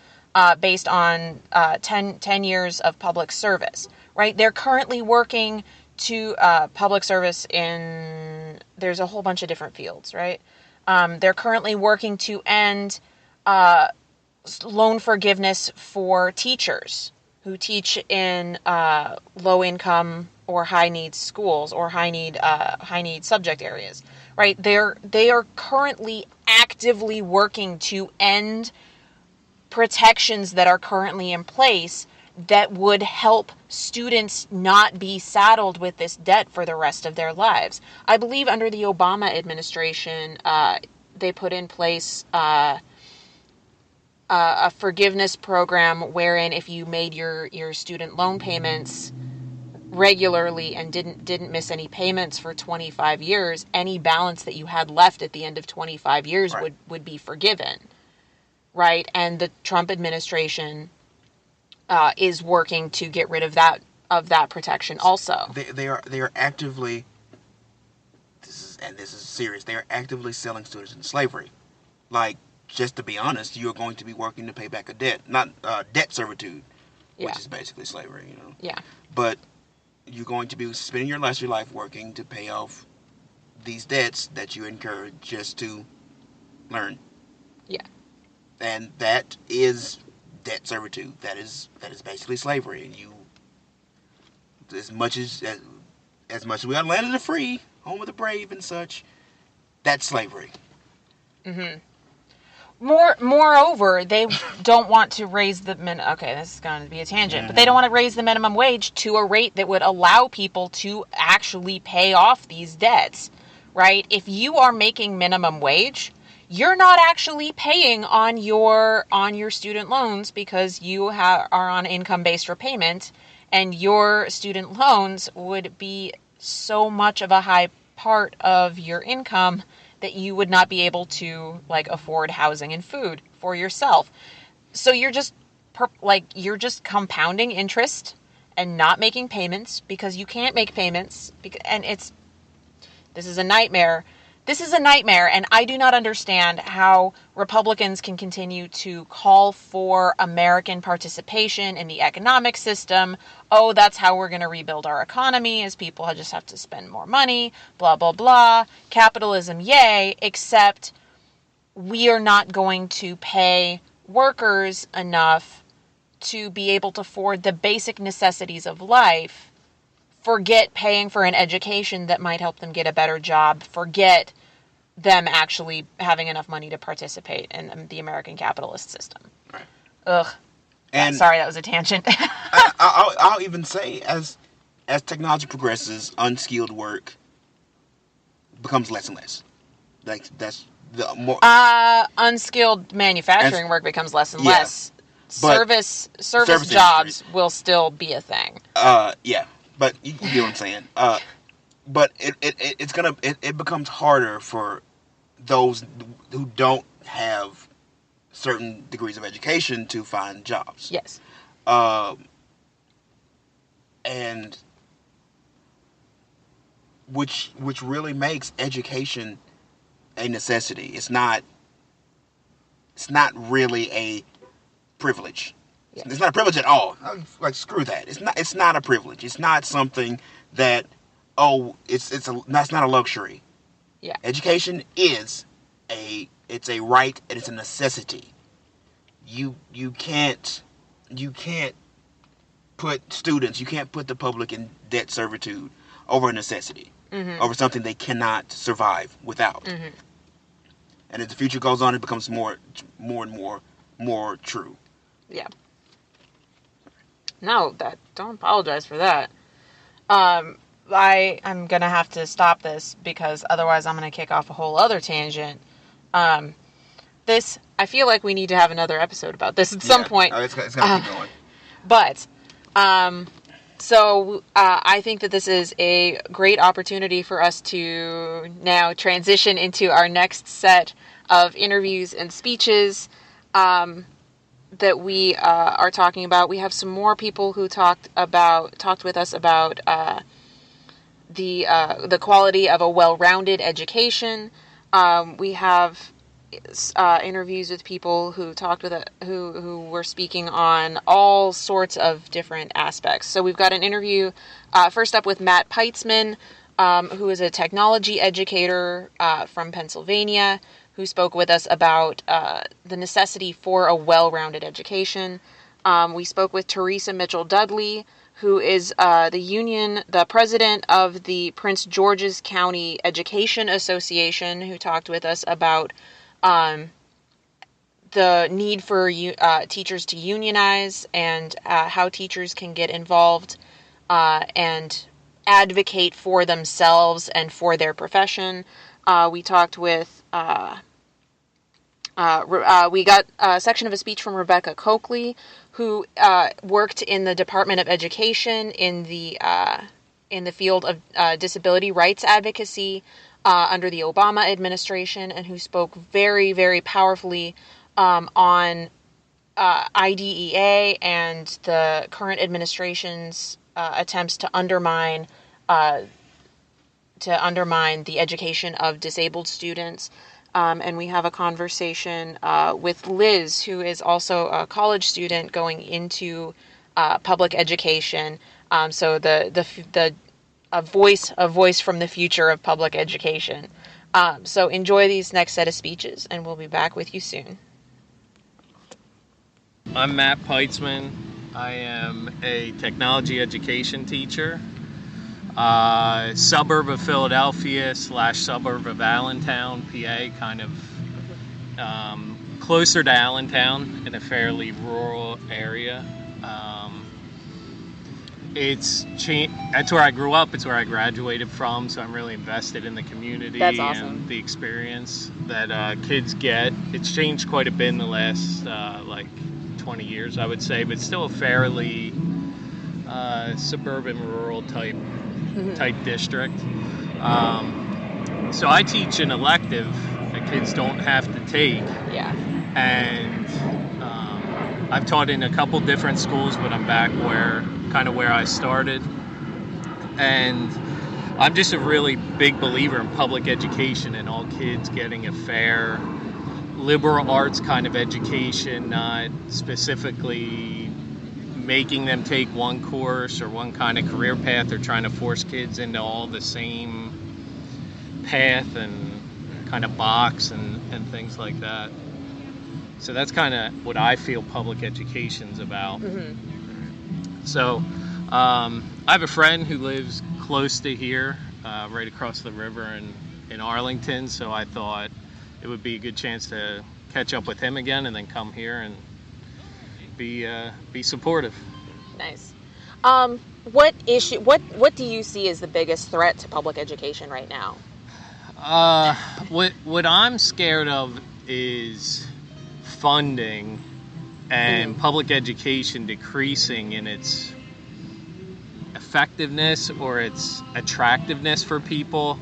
based on 10 years of public service, right? They're currently working to public service in, there's a whole bunch of different fields, right? They're currently working to end loan forgiveness for teachers who teach in low income or high need schools or high need subject areas, right? They are currently actively working to end protections that are currently in place that would help students not be saddled with this debt for the rest of their lives. I believe under the Obama administration, they put in place a forgiveness program wherein if you made your student loan payments regularly and didn't miss any payments for 25 years, any balance that you had left at the end of 25 years Right. would be forgiven, right? And the Trump administration is working to get rid of that protection also. They are actively, this is serious, they are actively selling students into slavery. Like, just to be honest, you are going to be working to pay back a debt, not debt servitude, Yeah. which is basically slavery, you know. Yeah. But you're going to be spending your rest of your life working to pay off these debts that you incurred just to learn. Yeah. And that is debt servitude. That is basically slavery. And you, as much as we are land of the free, home of the brave and such, that's slavery. Mm-hmm. Moreover, they don't want to raise the okay, this is going to be a tangent, but they don't want to raise the minimum wage to a rate that would allow people to actually pay off these debts, right? If you are making minimum wage, you're not actually paying on your student loans because you are on income-based repayment, and your student loans would be so much of a high part of your income that you would not be able to afford housing and food for yourself. So you're just compounding interest and not making payments because you can't make payments, and this is a nightmare. This is a nightmare, and I do not understand how Republicans can continue to call for American participation in the economic system. Oh, that's how we're going to rebuild our economy, is people just have to spend more money, blah, blah, blah. Capitalism, yay, except we are not going to pay workers enough to be able to afford the basic necessities of life. Forget paying for an education that might help them get a better job. Forget them actually having enough money to participate in the American capitalist system. Right. Ugh. And sorry, that was a tangent. I'll even say, as technology progresses, unskilled work becomes less and less. Like, that's the more Unskilled manufacturing work becomes less and Yeah. less. Service jobs industries will still be a thing. Yeah, but you get what I'm saying. But it becomes harder for those who don't have certain degrees of education to find jobs. Yes. And which really makes education a necessity. It's not really a privilege. Yeah. It's not a privilege at all. Like, screw that. It's not a privilege. It's not something that that's not a luxury. Yeah. Education is it's a right, and it's a necessity. You can't put students, you can't put the public in debt servitude over a necessity, over something they cannot survive without. Mm-hmm. And as the future goes on, it becomes more and more true. Yeah. No, don't apologize for that. I'm going to have to stop this because otherwise I'm going to kick off a whole other tangent. I feel like we need to have another episode about this at some point. It's going to keep going. But So I think that this is a great opportunity for us to now transition into our next set of interviews and speeches that we are talking about. We have some more people who talked with us about the quality of a well-rounded education. We have interviews with people who who were speaking on all sorts of different aspects. So we've got an interview first up with Matt Peitzman, who is a technology educator from Pennsylvania, who spoke with us about the necessity for a well-rounded education. We spoke with Teresa Mitchell Dudley, who is the president of the Prince George's County Education Association, who talked with us about the need for teachers to unionize and how teachers can get involved and advocate for themselves and for their profession. We talked with we got a section of a speech from Rebecca Coakley, who worked in the Department of Education in the field of disability rights advocacy under the Obama administration, and who spoke very, very powerfully on IDEA and the current administration's attempts to undermine the education of disabled students. And we have a conversation with Liz, who is also a college student going into public education. So a voice from the future of public education. So enjoy these next set of speeches, and we'll be back with you soon. I'm Matt Peitzman. I am a technology education teacher. Suburb of Philadelphia / suburb of Allentown, PA, kind of closer to Allentown in a fairly rural area. That's where I grew up. It's where I graduated from, so I'm really invested in the community. That's awesome. And the experience that kids get. It's changed quite a bit in the last 20 years, I would say, but still a fairly suburban, rural type district. So I teach an elective that kids don't have to take. Yeah. And I've taught in a couple different schools, but I'm back where I started. And I'm just a really big believer in public education and all kids getting a fair liberal arts kind of education, not specifically making them take one course or one kind of career path. They're trying to force kids into all the same path and kind of box and things like that. So that's kind of what I feel public education's about. Mm-hmm. So I have a friend who lives close to here, right across the river in Arlington, so I thought it would be a good chance to catch up with him again and then come here and be supportive. Nice. What do you see as the biggest threat to public education right now? What I'm scared of is funding and public education decreasing in its effectiveness or its attractiveness for people,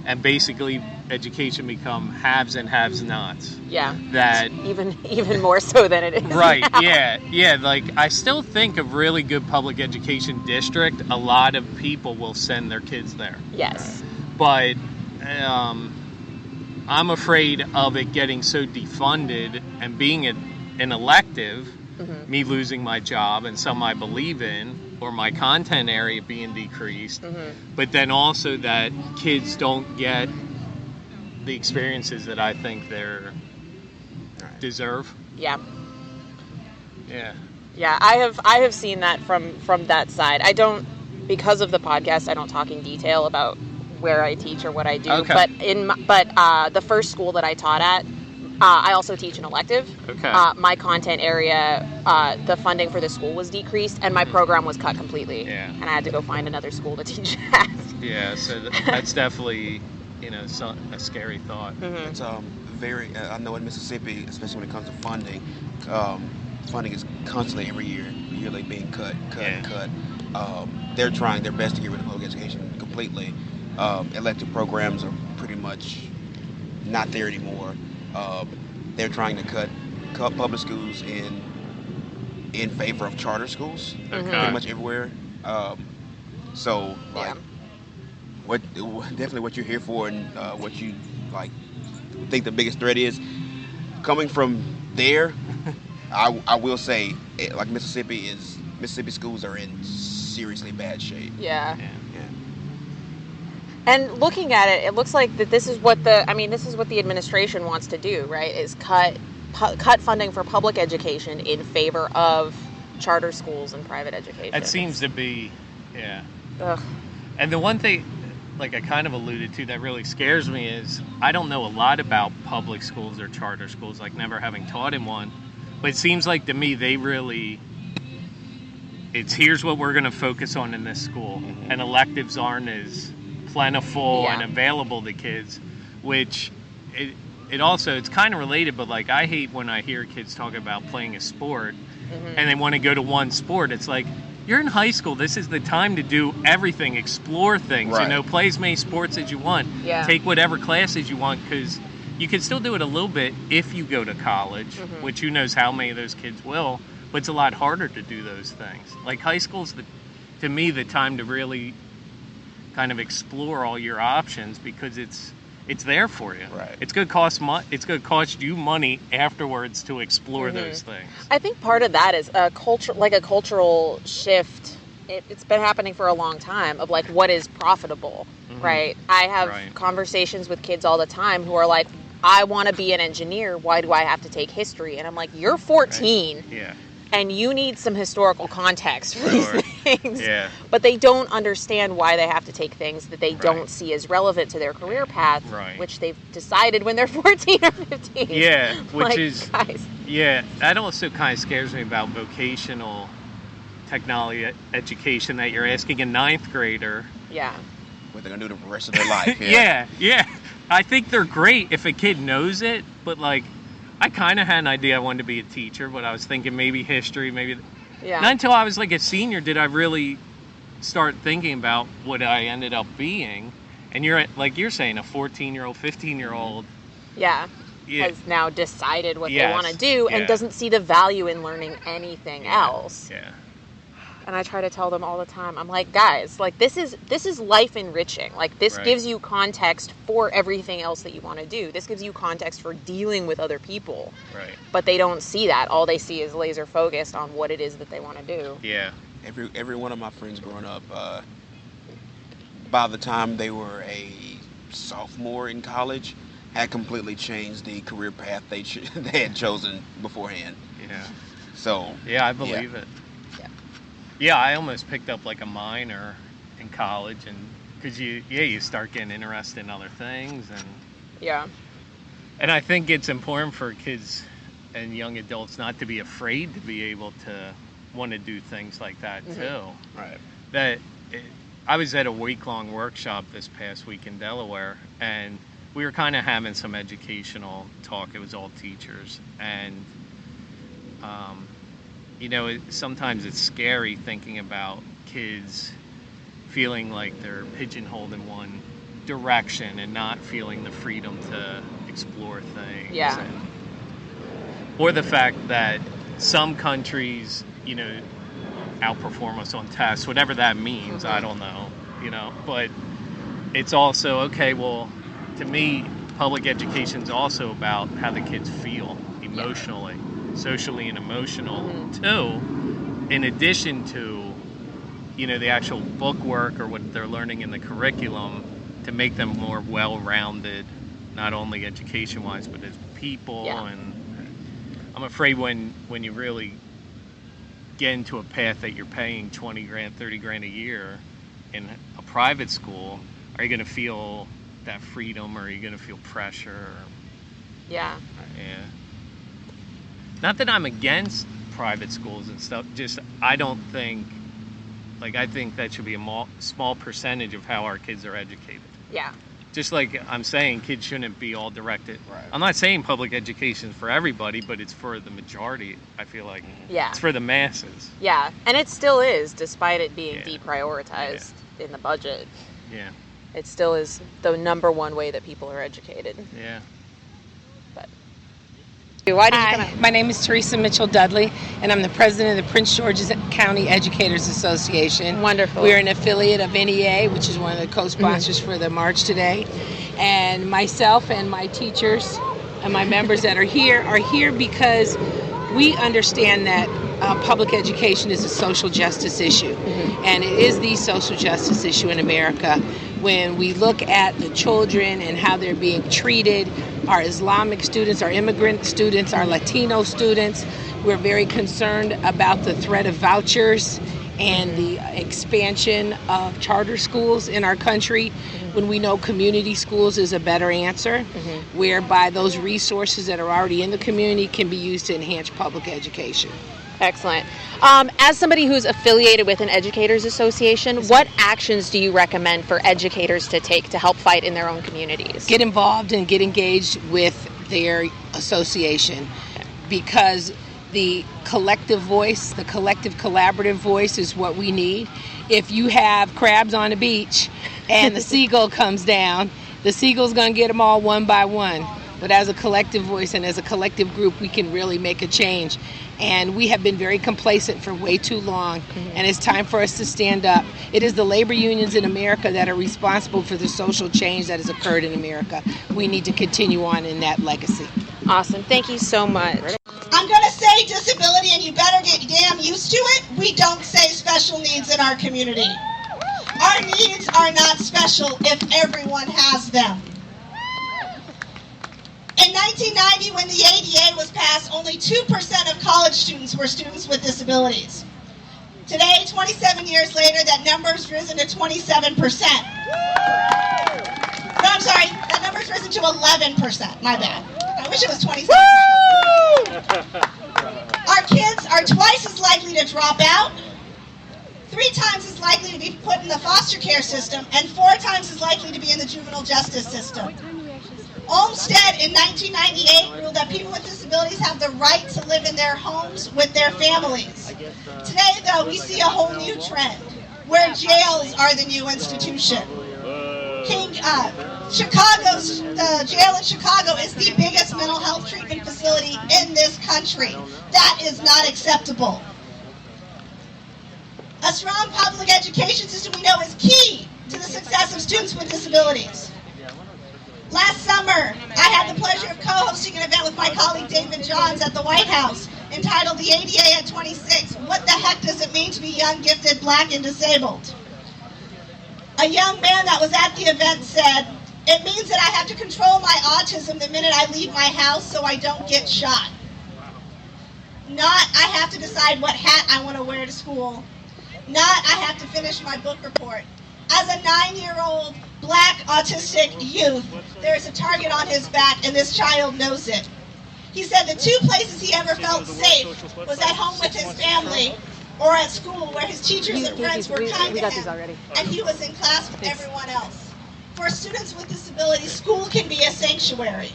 and basically education become haves and haves nots. Yeah. That even more so than it is. Right. Now. Yeah. Like, I still think a really good public education district, a lot of people will send their kids there. Yes. But I'm afraid of it getting so defunded and being an elective, me losing my job and some I believe in, or my content area being decreased, but then also that kids don't get the experiences that I think they deserve. Yeah. Yeah. Yeah, I have seen that from that side. I don't, because of the podcast, I don't talk in detail about where I teach or what I do. Okay. But the first school that I taught at, I also teach an elective. Okay. My content area, the funding for the school was decreased, and my program was cut completely. Yeah. And I had to go find another school to teach at. Yeah. So that's definitely a scary thought. It's very. I know in Mississippi, especially when it comes to funding, funding is constantly every year being cut. Yeah. They're trying their best to get rid of public education completely. Elective programs are pretty much not there anymore. They're trying to cut public schools in favor of charter schools pretty much everywhere. So like, what definitely what you're here for, and what you like think the biggest threat is coming from there. I will say, like Mississippi schools are in seriously bad shape. Yeah. Yeah. And looking at it, it looks like that this is what the administration wants to do, right? Is cut funding for public education in favor of charter schools and private education. It seems to be, yeah. Ugh. And the one thing, like I kind of alluded to, that really scares me is I don't know a lot about public schools or charter schools, like never having taught in one. But it seems like to me here's what we're going to focus on in this school. And electives aren't as plentiful and available to kids, which it's kind of related, but like I hate when I hear kids talk about playing a sport and they want to go to one sport. It's like, you're in high school. This is the time to do everything, explore things, right. Play as many sports as you want. Yeah. Take whatever classes you want, because you can still do it a little bit if you go to college, which who knows how many of those kids will, but it's a lot harder to do those things. Like high school's, to me, the time to really kind of explore all your options, because it's there for you. Right. It's going to cost you money afterwards to explore those things. I think part of that is a cultural shift. It's been happening for a long time of like what is profitable, right? I have conversations with kids all the time who are like, I want to be an engineer. Why do I have to take history? And I'm like, you're 14. Right. Yeah. And you need some historical context for these things. Yeah. But they don't understand why they have to take things that they don't see as relevant to their career path, which they've decided when they're 14 or 15. Yeah, which like, is... Guys. Yeah, that also kind of scares me about vocational technology education, that you're asking a 9th grader... Yeah. What they're going to do the rest of their life. Yeah. I think they're great if a kid knows it, but like... I kind of had an idea I wanted to be a teacher, but I was thinking maybe history, maybe... Yeah. Not until I was like a senior did I really start thinking about what I ended up being. And you're saying, a 14-year-old, 15-year-old... Yeah. Has now decided what they want to do and doesn't see the value in learning anything else. Yeah. And I try to tell them all the time, I'm like, guys, like this is life enriching. Like this gives you context for everything else that you want to do. This gives you context for dealing with other people. Right. But they don't see that. All they see is laser focused on what it is that they want to do. Yeah. Every one of my friends growing up, by the time they were a sophomore in college, had completely changed the career path they had chosen beforehand. Yeah. So. Yeah, I believe it. Yeah, I almost picked up like a minor in college, and because you start getting interested in other things, and I think it's important for kids and young adults not to be afraid to be able to want to do things like that too. Right. I was at a week-long workshop this past week in Delaware, and we were kind of having some educational talk. It was all teachers, and sometimes it's scary thinking about kids feeling like they're pigeonholed in one direction and not feeling the freedom to explore things. Yeah. Or the fact that some countries, outperform us on tests, whatever that means, I don't know, but it's also, okay, well, to me, public education is also about how the kids feel emotionally. Socially and emotional too, in addition to the actual book work or what they're learning in the curriculum, to make them more well-rounded, not only education-wise but as people. And I'm afraid when you really get into a path that you're paying $20,000, $30,000 a year in a private school, are you going to feel that freedom, or are you going to feel pressure? Yeah. Not that I'm against private schools and stuff, just I think that should be a small percentage of how our kids are educated. Yeah. just like I'm saying, kids shouldn't be all directed. Right. I'm not saying public education is for everybody, but it's for the majority, I feel like. Yeah. It's for the masses. Yeah, and it still is, despite it being Yeah. deprioritized in the budget. Yeah. It still is the number one way that people are educated. Yeah. But why did you Hi, come out? my name is Teresa Mitchell Dudley, and I'm the president of the Prince George's County Educators Association. Wonderful. We're an affiliate of NEA, which is one of the co-sponsors for the march today. And myself and my teachers and my members that are here because we understand that public education is a social justice issue. And it is the social justice issue in America. When we look at the children and how they're being treated, our Islamic students, our immigrant students, our Latino students, we're very concerned about the threat of vouchers and the expansion of charter schools in our country, when we know community schools is a better answer, whereby those resources that are already in the community can be used to enhance public education. Excellent. As somebody who's affiliated with an educators association, what actions do you recommend for educators to take to help fight in their own communities? Get involved and get engaged with their association, because the collective voice, the collective collaborative voice is what we need. If you have crabs on the beach and the seagull comes down, the seagull's going to get them all one by one. But as a collective voice and as a collective group, we can really make a change. And we have been very complacent for way too long, and it's time for us to stand up. It is the labor unions in America that are responsible for the social change that has occurred in America. We need to continue on in that legacy. Awesome. Thank you so much. I'm going to say disability, and you better get damn used to it. We don't say special needs in our community. Our needs are not special if everyone has them. In 1990, when the ADA was passed, only 2% of college students were students with disabilities. Today, 27 years later, that number's risen to 27%. No, I'm sorry, that number's risen to 11%. My bad. I wish it was 27%. Our kids are twice as likely to drop out, 3 times as likely to be put in the foster care system, and 4 times as likely to be in the juvenile justice system. Olmsted in 1998 ruled that people with disabilities have the right to live in their homes with their families. Today, though, we see a whole new trend where jails are the new institution. The jail in Chicago is the biggest mental health treatment facility in this country. That is not acceptable. A strong public education system, we know, is key to the success of students with disabilities. Last summer, I had the pleasure of co-hosting an event with my colleague David Johns at the White House entitled The ADA at 26, What the Heck Does It Mean to Be Young, Gifted, Black, and Disabled? A young man that was at the event said, "It means that I have to control my autism the minute I leave my house so I don't get shot. Not I have to decide what hat I want to wear to school. Not I have to finish my book report. As a 9-year-old Black autistic youth, there is a target on his back, and this child knows it." He said the 2 places he ever felt safe was at home with his family or at school, where his teachers and friends were kind to him, and he was in class with everyone else. For students with disabilities, school can be a sanctuary.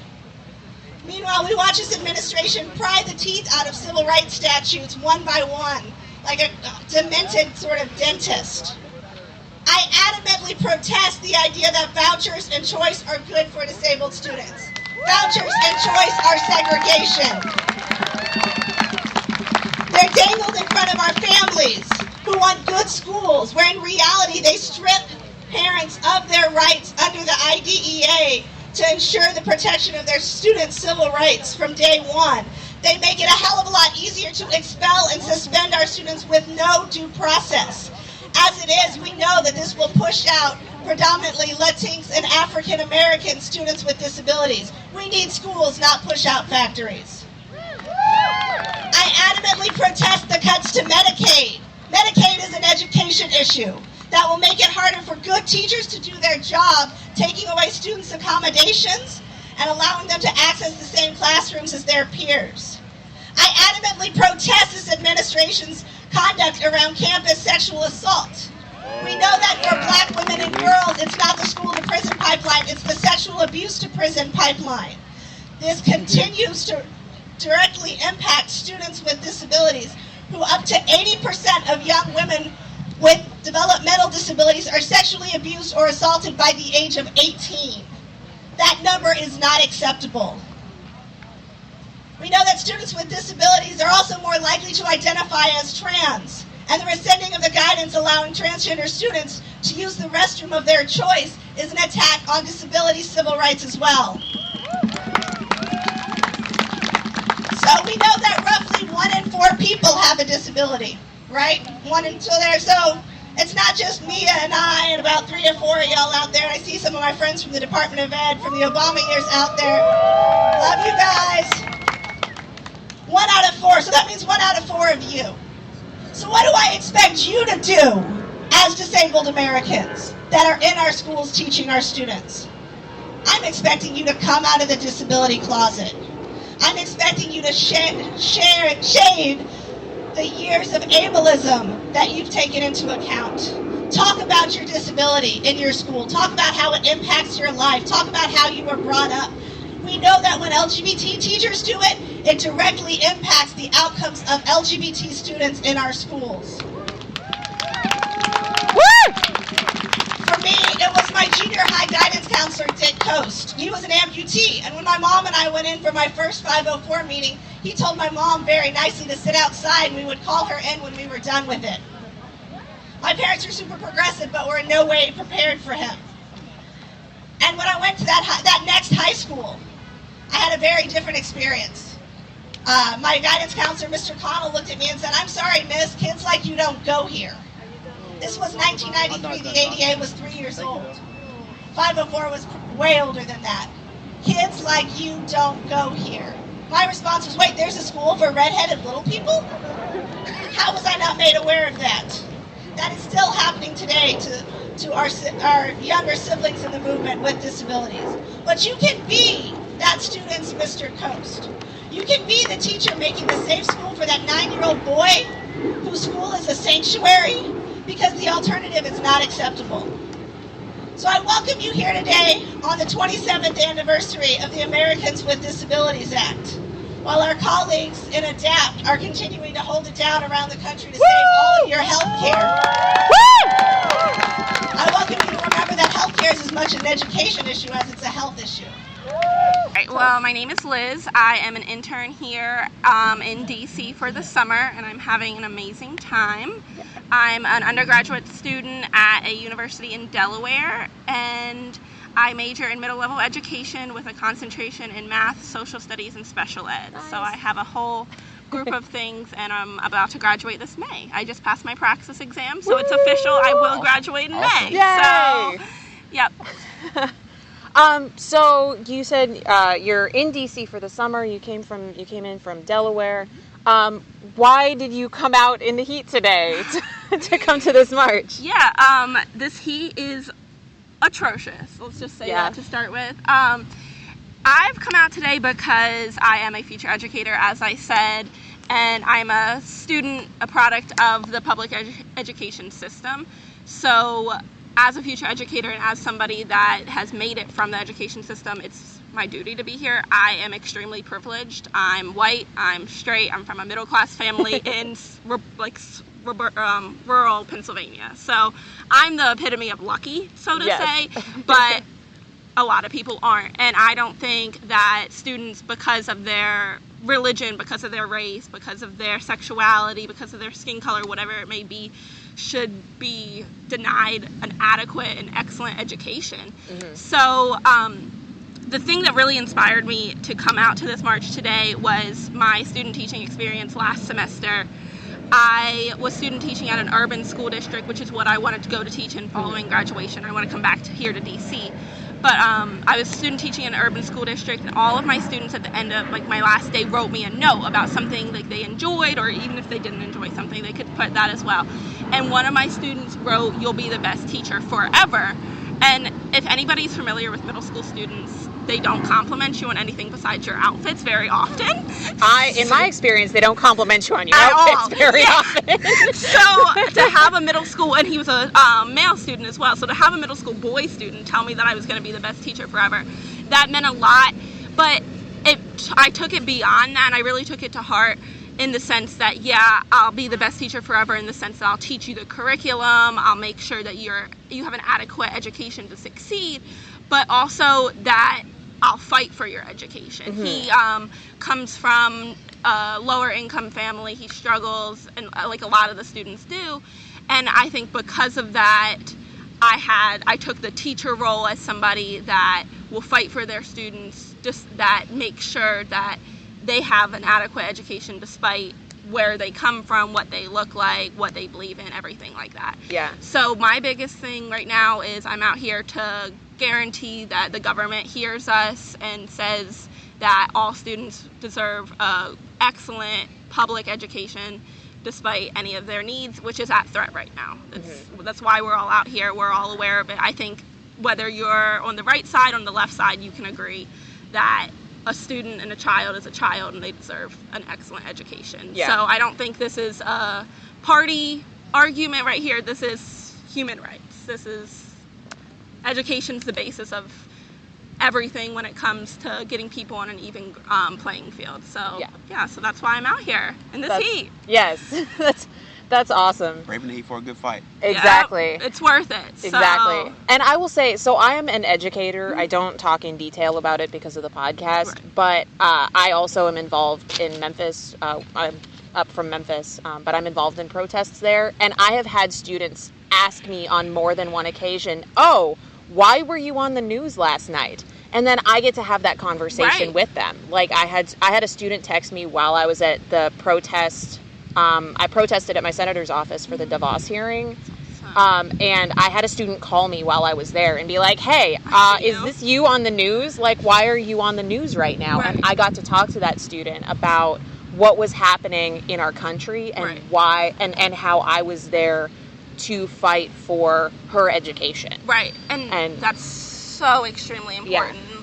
Meanwhile, we watch this administration pry the teeth out of civil rights statutes one by one, like a demented sort of dentist. I adamantly protest the idea that vouchers and choice are good for disabled students. Vouchers and choice are segregation. They're dangled in front of our families who want good schools, where in reality they strip parents of their rights under the IDEA to ensure the protection of their students' civil rights from day one. They make it a hell of a lot easier to expel and suspend our students with no due process. As it is, we know that this will push out predominantly Latinx and African American students with disabilities. We need schools, not push-out factories. I adamantly protest the cuts to Medicaid. Medicaid is an education issue that will make it harder for good teachers to do their job, taking away students' accommodations and allowing them to access the same classrooms as their peers. I adamantly protest this administration's conduct around campus sexual assault. We know that for Black women and girls, it's not the school to prison pipeline. It's the sexual abuse to prison pipeline. This continues to directly impact students with disabilities, who up to 80% of young women with developmental disabilities are sexually abused or assaulted by the age of 18. That number is not acceptable. We know that students with disabilities are also more likely to identify as trans, and the rescinding of the guidance allowing transgender students to use the restroom of their choice is an attack on disability civil rights as well. So we know that roughly 1 in 4 people have a disability, right? So it's not just Mia and I and about 3 or 4 of y'all out there. And I see some of my friends from the Department of Ed, from the Obama years out there. Love you guys. 1 out of 4, so that means 1 out of 4 of you. So what do I expect you to do as disabled Americans that are in our schools teaching our students? I'm expecting you to come out of the disability closet. I'm expecting you to shade the years of ableism that you've taken into account. Talk about your disability in your school. Talk about how it impacts your life. Talk about how you were brought up. We know that when LGBT teachers do it, it directly impacts the outcomes of LGBT students in our schools. For me, it was my junior high guidance counselor, Dick Coast. He was an amputee, and when my mom and I went in for my first 504 meeting, he told my mom very nicely to sit outside, and we would call her in when we were done with it. My parents are super progressive, but were in no way prepared for him. And when I went to that next high school, I had a very different experience. My guidance counselor, Mr. Connell, looked at me and said, "I'm sorry, miss, kids like you don't go here." This was 1993. The ADA was 3 years old. 504 was way older than that. Kids like you don't go here. My response was, wait, there's a school for redheaded little people? How was I not made aware of that? That is still happening today to our younger siblings in the movement with disabilities. But you can be that student's Mr. Coast. You can be the teacher making the safe school for that 9-year-old boy whose school is a sanctuary, because the alternative is not acceptable. So I welcome you here today on the 27th anniversary of the Americans with Disabilities Act, while our colleagues in ADAPT are continuing to hold it down around the country to save all of your health care. I welcome you to remember that health care is as much an education issue as it's a health issue. Well, my name is Liz. I am an intern here in DC for the summer, and I'm having an amazing time. I'm an undergraduate student at a university in Delaware, and I major in middle level education with a concentration in math, social studies, and special ed. Nice. So I have a whole group of things, and I'm about to graduate this May. I just passed my praxis exam, so it's official. I will graduate in May. Yay! So, yep. So you said you're in DC for the summer. You came in from Delaware. Why did you come out in the heat today to come to this march? Yeah, this heat is atrocious. Let's just say that to start with. I've come out today because I am a future educator, as I said, and I'm a student, a product of the public education system. So as a future educator and as somebody that has made it from the education system, it's my duty to be here. I am extremely privileged. I'm white, I'm straight, I'm from a middle-class family in rural Pennsylvania. So I'm the epitome of lucky, so to say, but a lot of people aren't. And I don't think that students, because of their religion, because of their race, because of their sexuality, because of their skin color, whatever it may be, should be denied an adequate and excellent education. Mm-hmm. So the thing that really inspired me to come out to this march today was my student teaching experience last semester. I was student teaching at an urban school district, which is what I wanted to go to teach in following graduation. I want to come back here to DC. But I was student teaching in an urban school district, and all of my students at the end of my last day wrote me a note about something they enjoyed, or even if they didn't enjoy something, they could put that as well. And one of my students wrote, "You'll be the best teacher forever." And if anybody's familiar with middle school students, they don't compliment you on anything besides your outfits very often. In my experience, they don't compliment you on your At outfits all. very Yeah. often. So to have a middle school, and he was a male student as well, so to have a middle school boy student tell me that I was going to be the best teacher forever, that meant a lot. But I took it beyond that, and I really took it to heart in the sense that, yeah, I'll be the best teacher forever in the sense that I'll teach you the curriculum, I'll make sure that you have an adequate education to succeed, but also that I'll fight for your education. Mm-hmm. He comes from a lower income family, he struggles, and like a lot of the students do, and I think because of that, I took the teacher role as somebody that will fight for their students, just that makes sure that they have an adequate education despite where they come from, what they look like, what they believe in, everything like that. Yeah. So my biggest thing right now is I'm out here to guarantee that the government hears us and says that all students deserve an excellent public education despite any of their needs, which is at threat right now. That's why we're all out here. We're all aware of it. I think whether you're on the right side or on the left side, you can agree that a student and a child is a child and they deserve an excellent education. Yeah. So I don't think this is a party argument right here. This is human rights. This is education's the basis of everything when it comes to getting people on an even playing field. So yeah, so that's why I'm out here in this heat. Yes, that's awesome. Braving the heat for a good fight. Exactly. Yeah, it's worth it. Exactly. So. And I will say, so I am an educator. I don't talk in detail about it because of the podcast, but I also am involved in Memphis. I'm up from Memphis, but I'm involved in protests there. And I have had students ask me on more than one occasion, oh, why were you on the news last night? And then I get to have that conversation with them. Like I had a student text me while I was at the protest. I protested at my senator's office for the DeVos hearing. And I had a student call me while I was there and be like, hey, is this you on the news? Like, why are you on the news right now? And I got to talk to that student about what was happening in our country and why and how I was there to fight for her education. Right. And that's so extremely important. Yeah.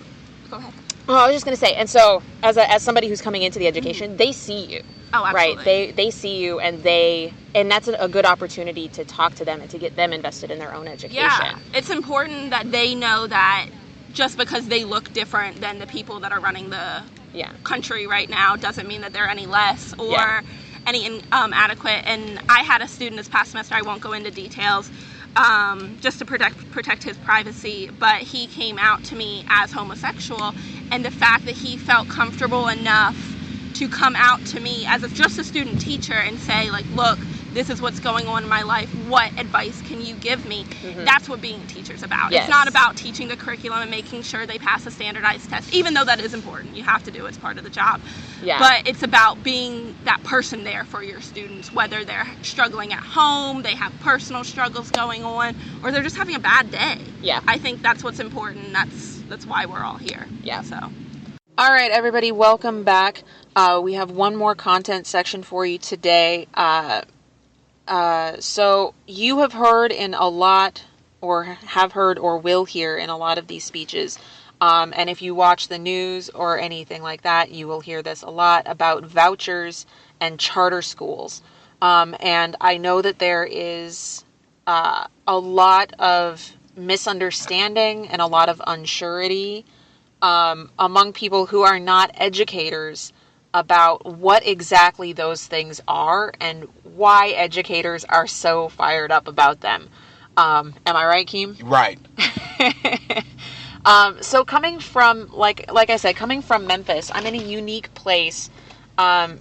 Go ahead. Well, I was just going to say, and so as somebody who's coming into the education, they see you. Oh, absolutely. Right? They see you, and that's a good opportunity to talk to them and to get them invested in their own education. Yeah, it's important that they know that just because they look different than the people that are running the country right now doesn't mean that they're any less or any inadequate. And I had a student this past semester, I won't go into details, just to protect his privacy, but he came out to me as homosexual, and the fact that he felt comfortable enough to come out to me as just a student teacher and say, like, look, this is what's going on in my life, what advice can you give me? Mm-hmm. That's what being a teacher's about. Yes. It's not about teaching the curriculum and making sure they pass a standardized test, even though that is important. You have to do it, it's part of the job. Yeah. But it's about being that person there for your students, whether they're struggling at home, they have personal struggles going on, or they're just having a bad day. Yeah. I think that's what's important. That's why we're all here. Yeah. So. All right, everybody, welcome back. We have one more content section for you today. So you have heard in a lot, or have heard or will hear in a lot of these speeches, and if you watch the news or anything like that, you will hear this a lot about vouchers and charter schools. And I know that there is a lot of misunderstanding and a lot of unsurety among people who are not educators about what exactly those things are and why educators are so fired up about them. Am I right, Keem? Right. So coming from, like I said, coming from Memphis, I'm in a unique place to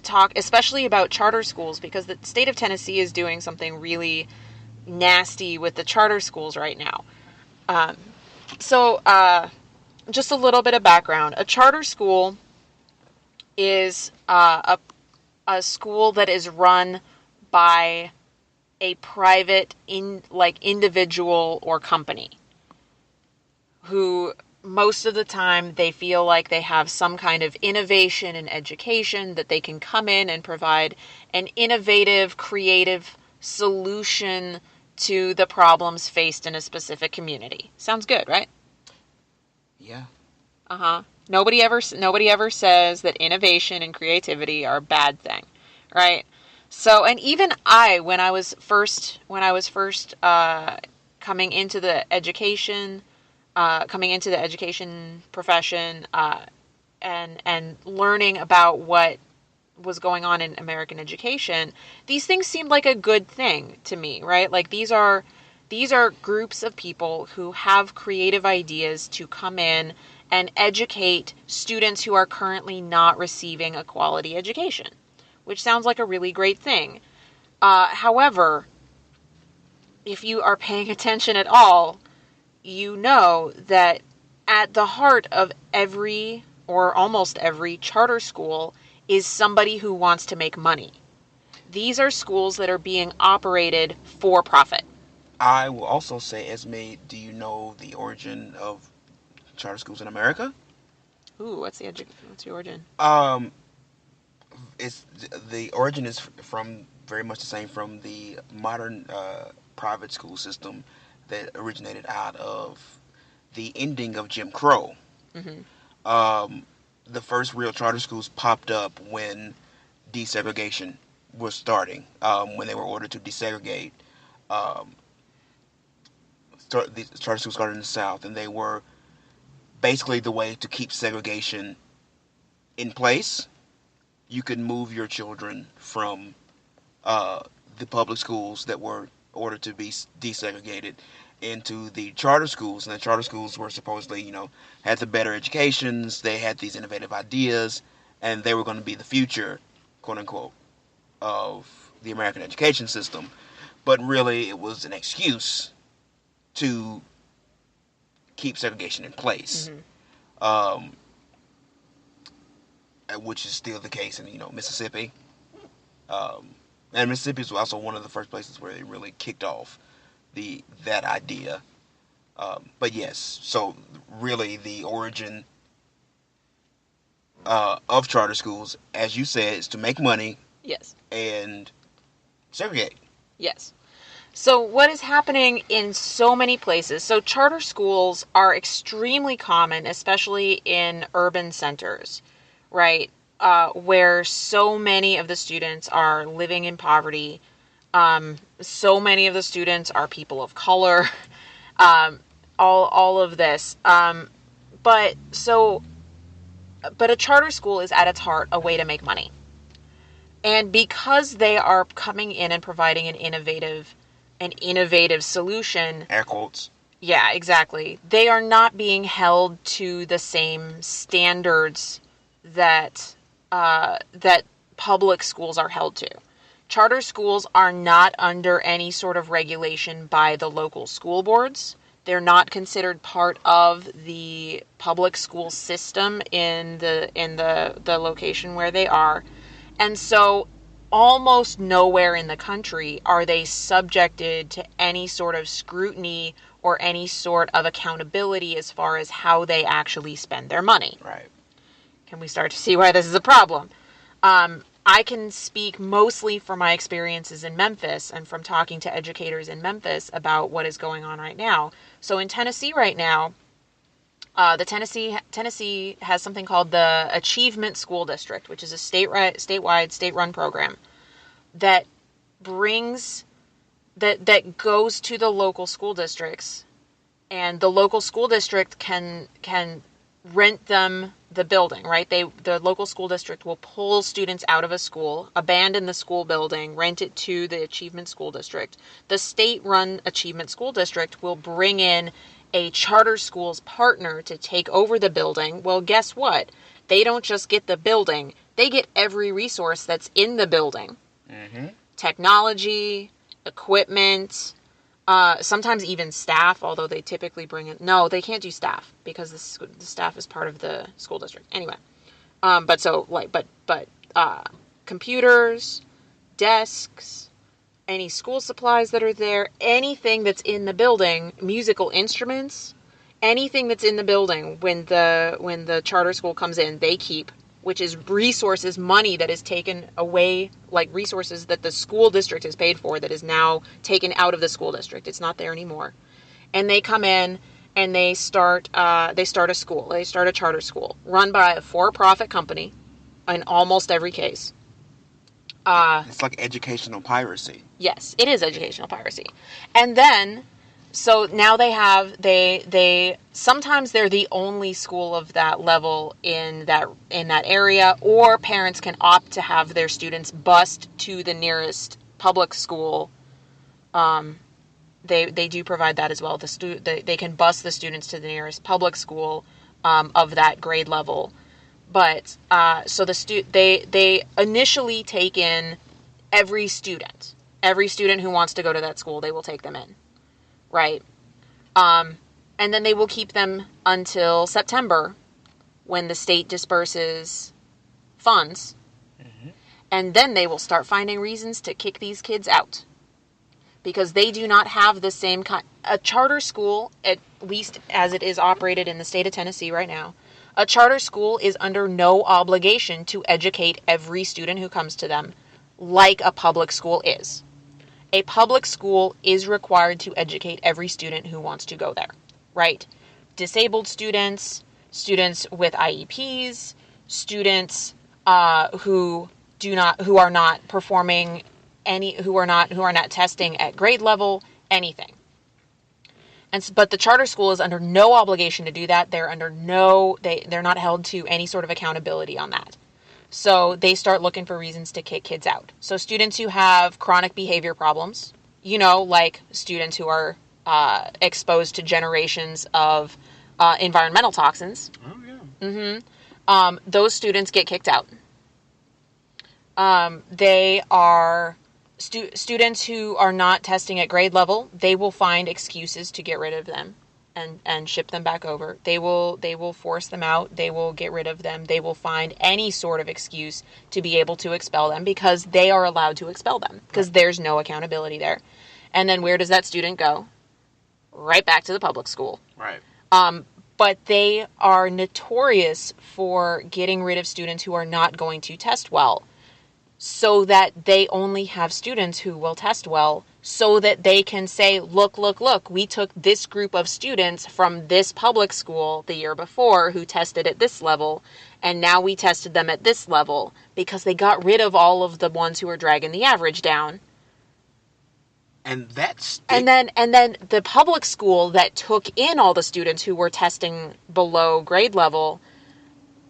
talk, especially about charter schools, because the state of Tennessee is doing something really nasty with the charter schools right now. So just a little bit of background. A charter school is a school that is run by a private individual or company who most of the time they feel like they have some kind of innovation in education, that they can come in and provide an innovative, creative solution to the problems faced in a specific community. Sounds good, right? Yeah. Nobody ever says that innovation and creativity are a bad thing, right? So, and even when I was first coming into the education profession, and learning about what was going on in American education, these things seemed like a good thing to me, right? Like these are groups of people who have creative ideas to come in and educate students who are currently not receiving a quality education, which sounds like a really great thing. However, if you are paying attention at all, you know that at the heart of every or almost every charter school is somebody who wants to make money. These are schools that are being operated for profit. I will also say, Esme, do you know the origin of charter schools in America? Ooh, what's the origin? It's the origin is from very much the same from the modern private school system that originated out of the ending of Jim Crow. The first real charter schools popped up when desegregation was starting, when they were ordered to desegregate. The charter schools started in the South, and they were basically the way to keep segregation in place. You could move your children from the public schools that were ordered to be desegregated into the charter schools, and the charter schools were supposedly, had the better educations, they had these innovative ideas, and they were going to be the future, quote unquote, of the American education system. But really, it was an excuse to keep segregation in place, which is still the case in Mississippi. And Mississippi is also one of the first places where they really kicked off that idea. But yes, so really the origin of charter schools, as you said, is to make money. Yes. And segregate. Yes. So what is happening in so many places? So charter schools are extremely common, especially in urban centers, right? Where so many of the students are living in poverty. So many of the students are people of color. All of this. But a charter school is at its heart a way to make money. And because they are coming in and providing an innovative solution. Air quotes. Yeah, exactly. They are not being held to the same standards that public schools are held to. Charter schools are not under any sort of regulation by the local school boards. They're not considered part of the public school system in the location where they are. And so almost nowhere in the country are they subjected to any sort of scrutiny or any sort of accountability as far as how they actually spend their money. Right. Can we start to see why this is a problem? I can speak mostly from my experiences in Memphis and from talking to educators in Memphis about what is going on right now. So in Tennessee right now, the Tennessee has something called the Achievement School District, which is a statewide, state-run program that goes to the local school districts, and the local school district can rent them the building, right? The local school district will pull students out of a school, abandon the school building, rent it to the Achievement School District. The state-run Achievement School District will bring in a charter school's partner to take over the building. Well, guess what? They don't just get the building. They get every resource that's in the building. Mm-hmm. Technology, equipment, sometimes even staff, although they typically bring in... No, they can't do staff because the staff is part of the school district. Anyway, computers, desks, any school supplies that are there, anything that's in the building, musical instruments, anything that's in the building when the charter school comes in, they keep. which is resources, money that is taken away, like resources that the school district has paid for that is now taken out of the school district. It's not there anymore. And they come in and they start a school. They start a charter school run by a for-profit company in almost every case. It's like educational piracy. Yes, it is educational piracy. And then, so now they sometimes they're the only school of that level in that area, or parents can opt to have their students bused to the nearest public school. They do provide that as well. They can bus the students to the nearest public school of that grade level. But so they initially take in every student who wants to go to that school. They will take them in, right? And then they will keep them until September, when the state disperses funds, and then they will start finding reasons to kick these kids out, because they do not have the same kind. A charter school, at least as it is operated in the state of Tennessee right now. A charter school is under no obligation to educate every student who comes to them like a public school is. A public school is required to educate every student who wants to go there, right? Disabled students, students with IEPs, students who are not performing who are not testing at grade level, anything. But the charter school is under no obligation to do that. They're not held to any sort of accountability on that. So they start looking for reasons to kick kids out. So students who have chronic behavior problems, like students who are exposed to generations of environmental toxins. Oh yeah. Those students get kicked out. They are students who are not testing at grade level. They will find excuses to get rid of them and ship them back over. They will force them out. They will get rid of them. They will find any sort of excuse to be able to expel them, because they are allowed to expel them, because there's no accountability there. And then where does that student go? Right back to the public school. Right. But they are notorious for getting rid of students who are not going to test well, so that they only have students who will test well, so that they can say, look, we took this group of students from this public school the year before who tested at this level, and now we tested them at this level, because they got rid of all of the ones who were dragging the average down. And that's... And then the public school that took in all the students who were testing below grade level,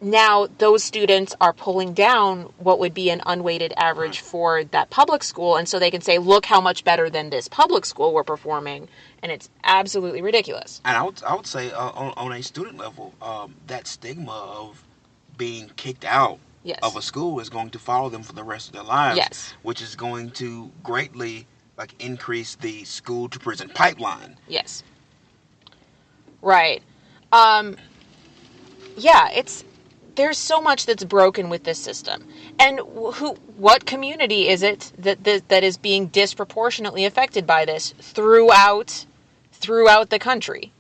now those students are pulling down what would be an unweighted average for that public school, and so they can say, look how much better than this public school we're performing, and it's absolutely ridiculous. And I would say on a student level, that stigma of being kicked out of a school is going to follow them for the rest of their lives. Yes. Which is going to greatly increase the school to prison pipeline. Yes. Right. Yeah, there's so much that's broken with this system. And what community is it that is being disproportionately affected by this throughout the country?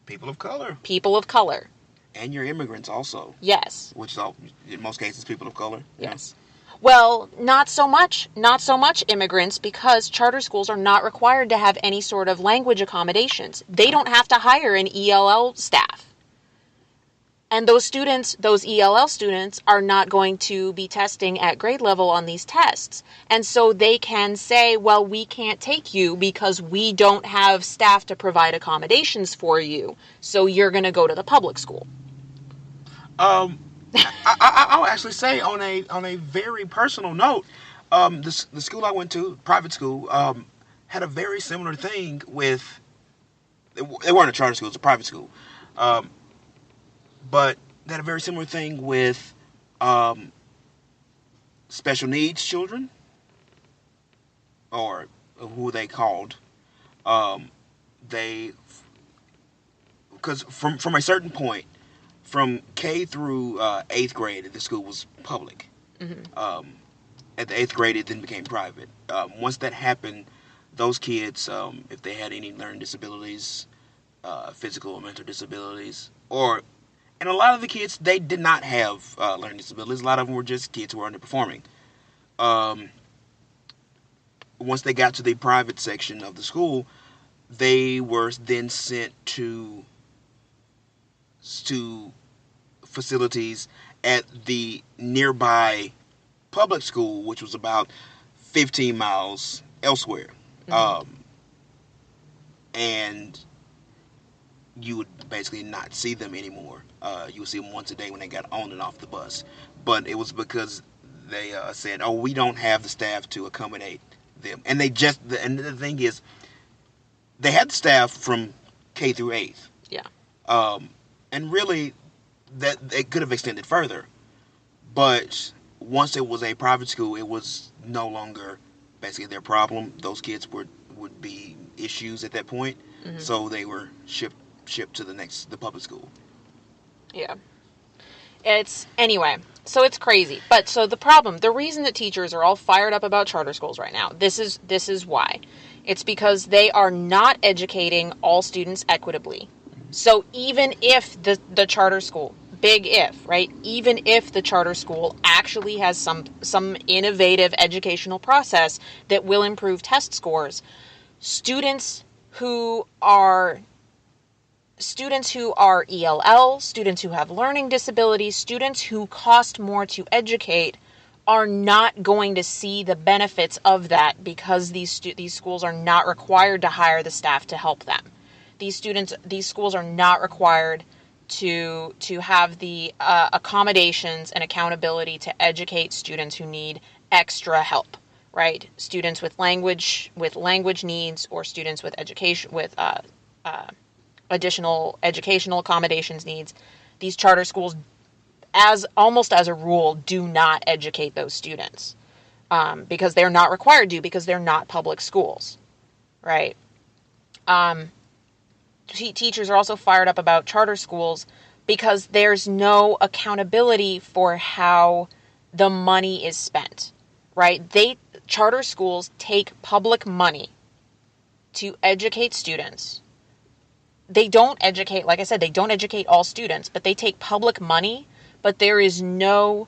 People of color. People of color. And your immigrants also. Yes. Which is in most cases people of color. Yes. Well, not so much immigrants, because charter schools are not required to have any sort of language accommodations. They don't have to hire an ELL staff. And those ELL students are not going to be testing at grade level on these tests. And so they can say, well, we can't take you because we don't have staff to provide accommodations for you. So you're going to go to the public school. I'll actually say on a very personal note, the school I went to, private school, had a very similar thing with, they weren't a charter school, it's a private school. But they had a very similar thing with special needs children, or who they called. Because from a certain point, from K through 8th grade, the school was public. Mm-hmm. At the 8th grade, it then became private. Once that happened, those kids, if they had any learning disabilities, physical or mental disabilities, or And a lot of the kids, they did not have learning disabilities. A lot of them were just kids who were underperforming. Once they got to the private section of the school, they were then sent to facilities at the nearby public school, which was about 15 miles elsewhere. And you would basically not see them anymore. You would see them once a day when they got on and off the bus. But it was because they said, "Oh, we don't have the staff to accommodate them." And and the thing is, they had the staff from K through 8th. Yeah. And really, that it could have extended further. But once it was a private school, it was no longer basically their problem. Those kids would be issues at that point. So they were shipped to the public school. Yeah. Anyway, so it's crazy. But so the reason that teachers are all fired up about charter schools right now, this is why. It's because they are not educating all students equitably. So even if the charter school, big if, right? Even if the charter school actually has some innovative educational process that will improve test scores, students who are ELL, students who have learning disabilities, students who cost more to educate are not going to see the benefits of that because these schools are not required to hire the staff to help them. These schools are not required to have the accommodations and accountability to educate students who need extra help, right? Students with language needs, or students with additional educational accommodations needs. These charter schools, almost as a rule, do not educate those students because they're not required to, because they're not public schools, right? Teachers are also fired up about charter schools because there's no accountability for how the money is spent, right? Charter schools take public money to educate students. They don't educate, like I said, they don't educate all students, but they take public money, but there is no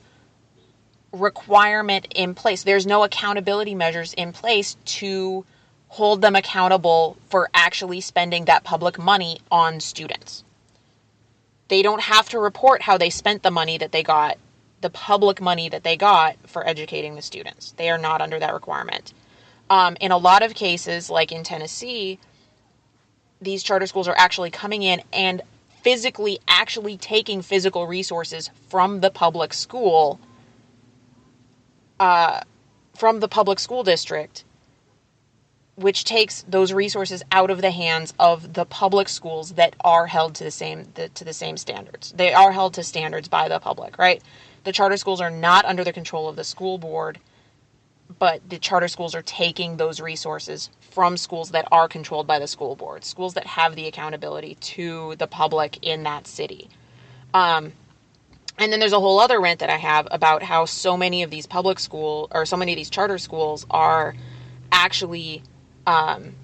requirement in place. There's no accountability measures in place to hold them accountable for actually spending that public money on students. They don't have to report how they spent the money that they got, the public money that they got for educating the students. They are not under that requirement. In a lot of cases, like in Tennessee, these charter schools are actually coming in and actually taking physical resources from the public school, district, which takes those resources out of the hands of the public schools that are held to the same standards. They are held to standards by the public, right? The charter schools are not under the control of the school board, but the charter schools are taking those resources from schools that are controlled by the school board, schools that have the accountability to the public in that city. And then there's a whole other rant that I have about how so many of these so many of these charter schools are actually have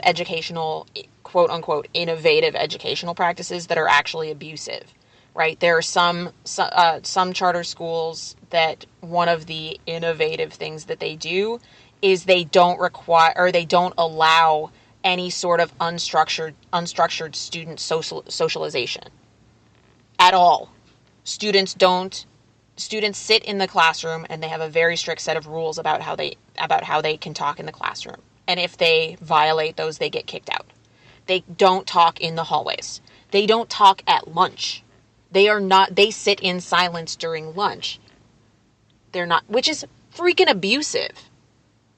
educational, quote unquote, innovative educational practices that are actually abusive, right? There are some charter schools that one of the innovative things that they do is they don't allow any sort of unstructured student socialization at all. Students sit in the classroom and they have a very strict set of rules about how they can talk in the classroom. And if they violate those, they get kicked out. They don't talk in the hallways. They don't talk at lunch. They sit in silence during lunch. Which is freaking abusive,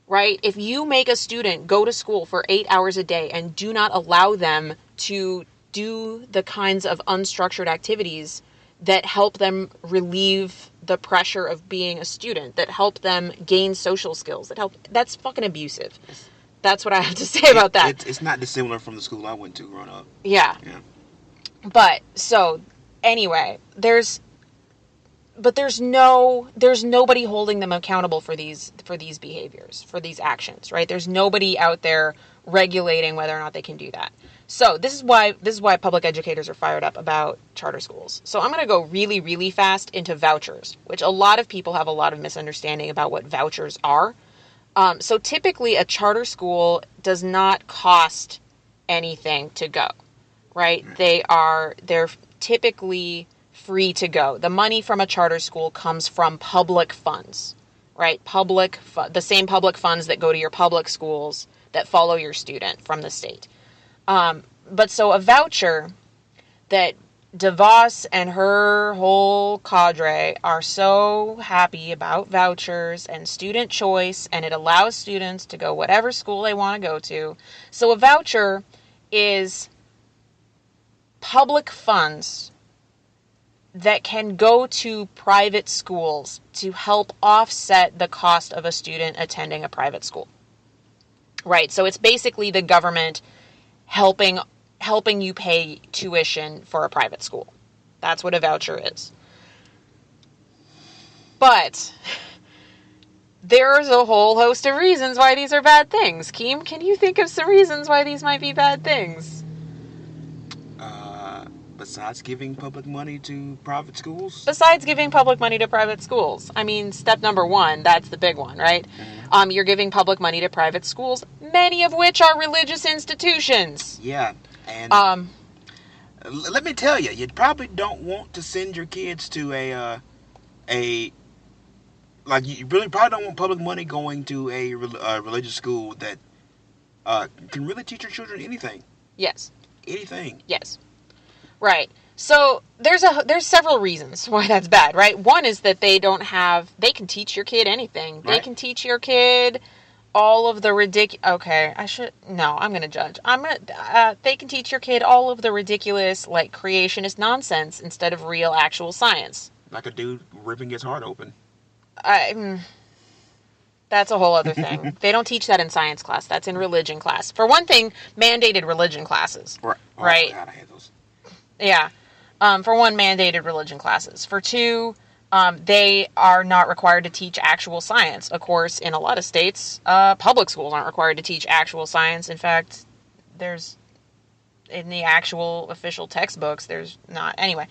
right? If you make a student go to school for 8 hours a day and do not allow them to do the kinds of unstructured activities that help them relieve the pressure of being a student, that help them gain social skills, that's fucking abusive. That's what I have to say about that. It's not dissimilar from the school I went to growing up. Yeah. But so anyway, there's nobody holding them accountable for these behaviors, for these actions, right? There's nobody out there regulating whether or not they can do that. So this is why public educators are fired up about charter schools. So I'm going to go really, really fast into vouchers, which a lot of people have a lot of misunderstanding about what vouchers are. So typically a charter school does not cost anything to go, right? They're typically free to go. The money from a charter school comes from public funds, right? The same public funds that go to your public schools that follow your student from the state. But so a voucher that DeVos and her whole cadre are so happy about vouchers and student choice, and it allows students to go whatever school they want to go to. So a voucher is public funds that can go to private schools to help offset the cost of a student attending a private school. Right? So it's basically the government helping you pay tuition for a private school. That's what a voucher is. But there's a whole host of reasons why these are bad things. Keem, can you think of some reasons why these might be bad things? Besides giving public money to private schools? Besides giving public money to private schools. I mean, step number one, that's the big one, right? Mm-hmm. You're giving public money to private schools, many of which are religious institutions. Yeah, and let me tell you, you probably don't want to send your kids to you really probably don't want public money going to a religious school that can really teach your children anything. Yes. Anything. Yes. Right. So there's several reasons why that's bad, right? One is that they can teach your kid anything. Right. They can teach your kid all of the I'm going to judge. They can teach your kid all of the ridiculous, like, creationist nonsense instead of real, actual science. Like a dude ripping his heart open. That's a whole other thing. They don't teach that in science class. That's in religion class. For one thing, mandated religion classes. Right. Oh, right? God, I hate those. Yeah. For one, mandated religion classes. For two, they are not required to teach actual science. Of course, in a lot of states, public schools aren't required to teach actual science. In fact, in the actual official textbooks, there's not. Anyway,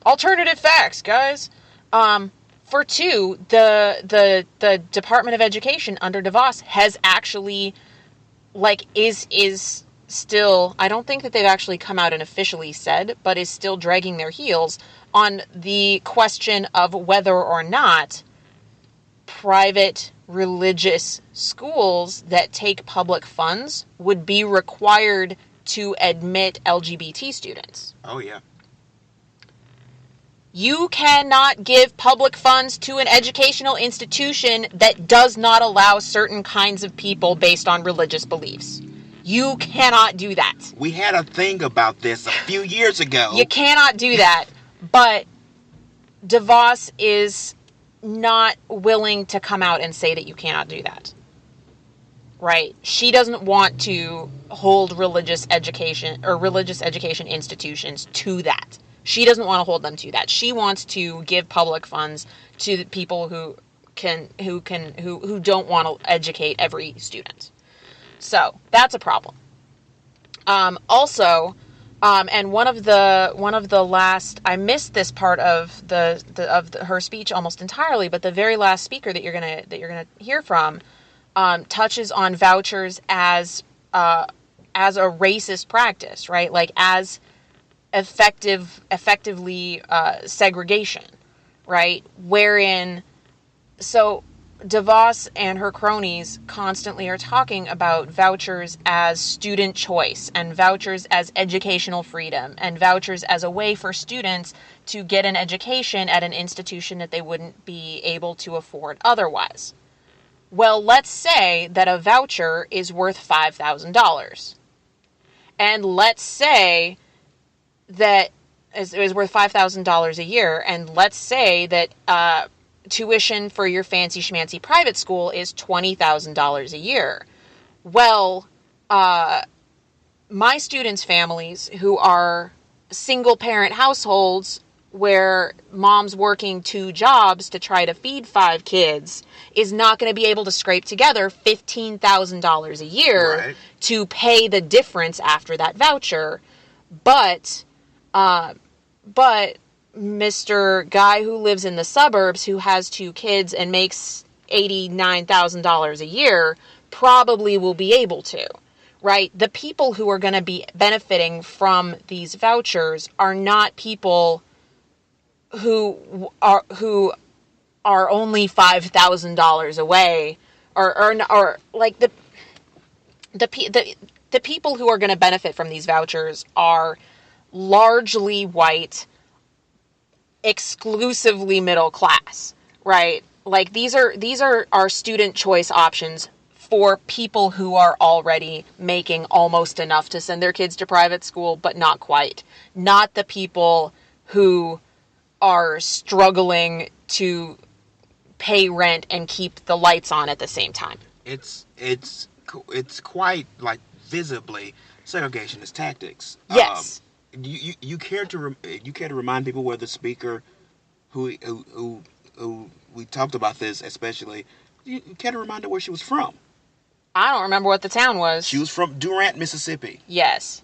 alternative facts, guys. For two, the Department of Education under DeVos has actually, is still, I don't think that they've actually come out and officially said, but is still dragging their heels on the question of whether or not private religious schools that take public funds would be required to admit LGBT students. Oh, yeah. You cannot give public funds to an educational institution that does not allow certain kinds of people based on religious beliefs. You cannot do that. We had a thing about this a few years ago. You cannot do that, but DeVos is not willing to come out and say that you cannot do that. Right? She doesn't want to hold religious education institutions to that. She doesn't want to hold them to that. She wants to give public funds to people who don't want to educate every student. So that's a problem. Also, and one of the last, I missed this part of her speech almost entirely, but the very last speaker that you're gonna hear from touches on vouchers as a racist practice, right? Like as effectively segregation, right? Wherein, so DeVos and her cronies constantly are talking about vouchers as student choice and vouchers as educational freedom and vouchers as a way for students to get an education at an institution that they wouldn't be able to afford otherwise. Well, let's say that a voucher is worth $5,000. And let's say that it is worth $5,000 a year, and let's say that tuition for your fancy schmancy private school is $20,000 a year. Well, my students' families who are single parent households mom's working 2 jobs to try to feed 5 kids is not going to be able to scrape together $15,000 a year to pay the difference after that voucher. But Mr. Guy who lives in the suburbs who has 2 kids and makes $89,000 a year probably will be able to, right? The people who are going to be benefiting from these vouchers are not people who are only $5,000 away, or like the people who are going to benefit from these vouchers are largely white, exclusively middle class, right? Like these are our student choice options for people who are already making almost enough to send their kids to private school, but not quite. Not the people who are struggling to pay rent and keep the lights on at the same time. It's quite like visibly segregationist tactics. Yes. You care to remind people where the speaker who we talked about this especially, you care to remind her where she was from? I don't remember what the town was. She was from Durant, Mississippi. Yes.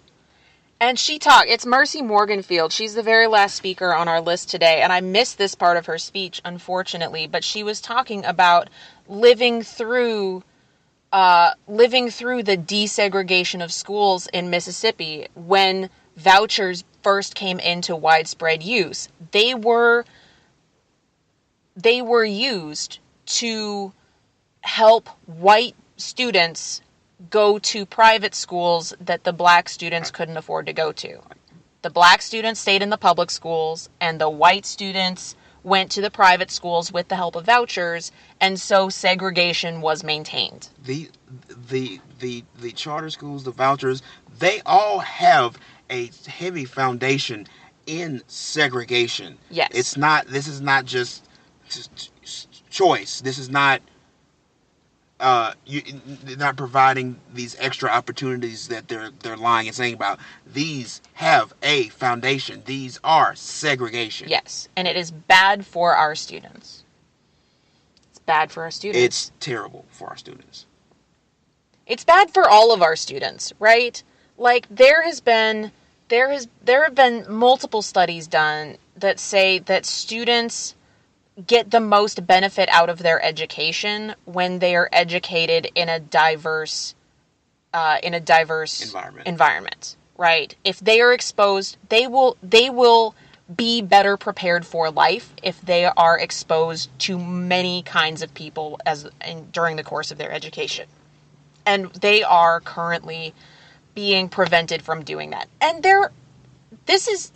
And it's Mercy Morganfield. She's the very last speaker on our list today, and I missed this part of her speech, unfortunately, but she was talking about living through the desegregation of schools in Mississippi when vouchers first came into widespread use. They were used to help white students go to private schools that the black students couldn't afford to go to. The black students stayed in the public schools, and the white students went to the private schools with the help of vouchers, and so segregation was maintained. The charter schools, the vouchers, they all have a heavy foundation in segregation. Yes. This is not just choice. This is not not providing these extra opportunities that they're lying and saying about. These have a foundation. These are segregation. Yes, and it is bad for our students. It's bad for our students. It's terrible for our students. It's bad for all of our students, right? Like there have been multiple studies done that say that students get the most benefit out of their education when they are educated in a diverse environment, right? If they are exposed, they will be better prepared for life if they are exposed to many kinds of people during the course of their education. And they are currently being prevented from doing that. And this is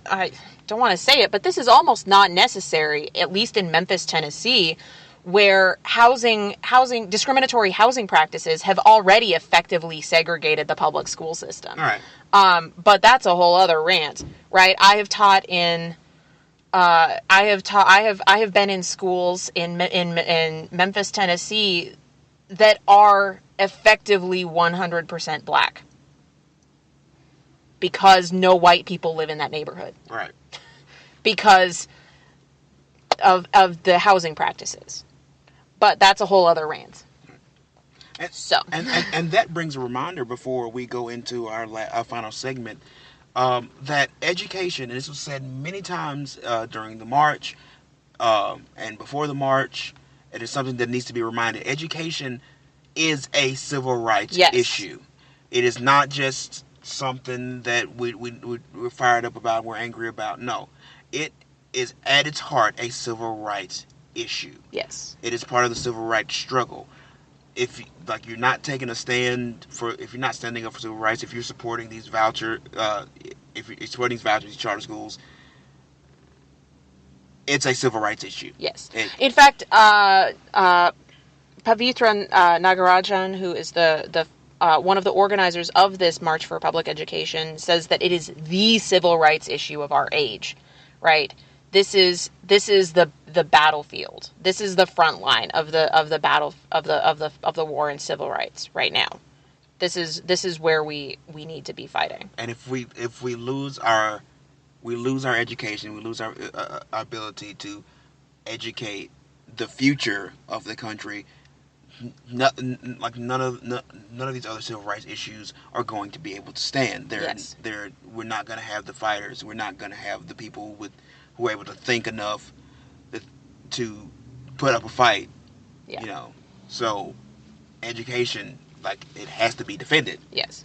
I don't want to say it, but this is almost not necessary, at least in Memphis, Tennessee, where discriminatory housing practices have already effectively segregated the public school system. All right. But that's a whole other rant, right? I have been in schools in Memphis, Tennessee that are effectively 100% black, because no white people live in that neighborhood. Right. Because of the housing practices. But that's a whole other rant. And that brings a reminder before we go into our final segment, that education, and this was said many times during the march and before the march, it is something that needs to be reminded. Education is a civil rights issue. It is not just something that we're fired up about, we're angry about. No, it is at its heart a civil rights issue. Yes. It is part of the civil rights struggle. If you're not taking a stand if you're not standing up for civil rights, if you're supporting these these charter schools, it's a civil rights issue. Yes. In fact, Pavitra Nagarajan, who is the one of the organizers of this March for Public Education, says that it is the civil rights issue of our age, right? This is the battlefield. This is the front line of the battle of the war in civil rights right now. This is where we need to be fighting. And if we lose our we lose our education, we lose our ability to educate the future of the country, none of these other civil rights issues are going to be able to stand. We're not going to have the fighters. We're not going to have the people who are able to think enough to put up a fight. Yeah. So education, it has to be defended. Yes.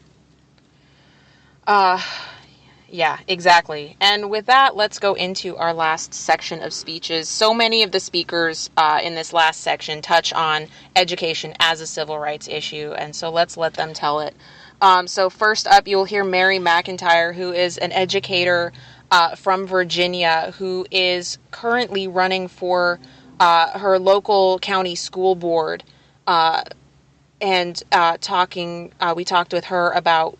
Yeah, exactly. And with that, let's go into our last section of speeches. So many of the speakers in this last section touch on education as a civil rights issue, and so let's let them tell it. So first up, you'll hear Mary McIntyre, who is an educator from Virginia, who is currently running for her local county school board, and we talked with her about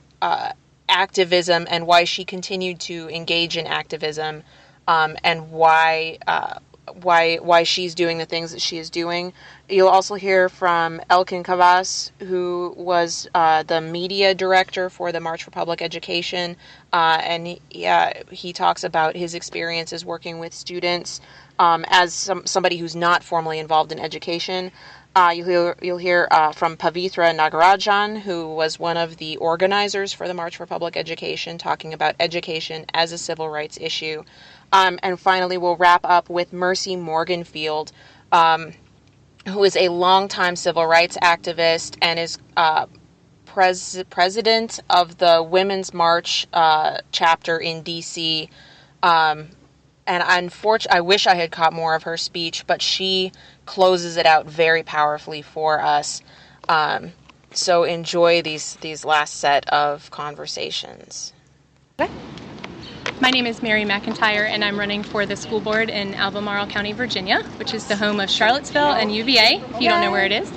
activism and why she continued to engage in activism, and why she's doing the things that she is doing. You'll also hear from Elkin Kavas, who was the media director for the March for Public Education, and he talks about his experiences working with students as somebody who's not formally involved in education. You'll hear from Pavitra Nagarajan, who was one of the organizers for the March for Public Education, talking about education as a civil rights issue. And finally, we'll wrap up with Mercy Morganfield, who is a longtime civil rights activist and is president of the Women's March chapter in D.C., and I wish I had caught more of her speech, but she closes it out very powerfully for us. So enjoy these last set of conversations. Okay. My name is Mary McIntyre, and I'm running for the school board in Albemarle County, Virginia, which is the home of Charlottesville and UVA, if you don't know where it is.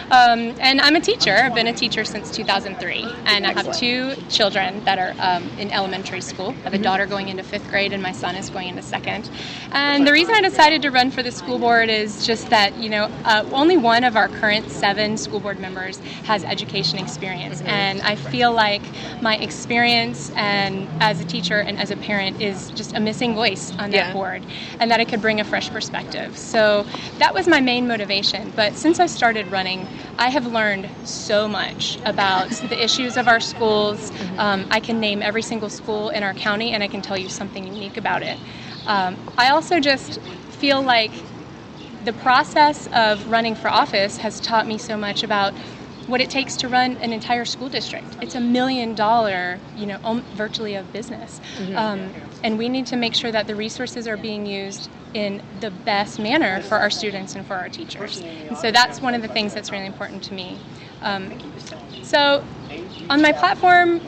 And I'm a teacher. I've been a teacher since 2003, and I have two children that are in elementary school. I have a daughter going into 5th grade, and my son is going into 2nd. And the reason I decided to run for the school board is just that, only one of our current 7 school board members has education experience, and I feel like my experience and as a teacher and as a parent is just a missing voice on that board, and that it could bring a fresh perspective. So that was my main motivation. But since I started running, I have learned so much about the issues of our schools. I can name every single school in our county, and I can tell you something unique about it. I also just feel like the process of running for office has taught me so much about what it takes to run an entire school district. It's $1 million, virtually of business. And we need to make sure that the resources are being used in the best manner for our students and for our teachers. And so that's one of the things that's really important to me. So on my platform,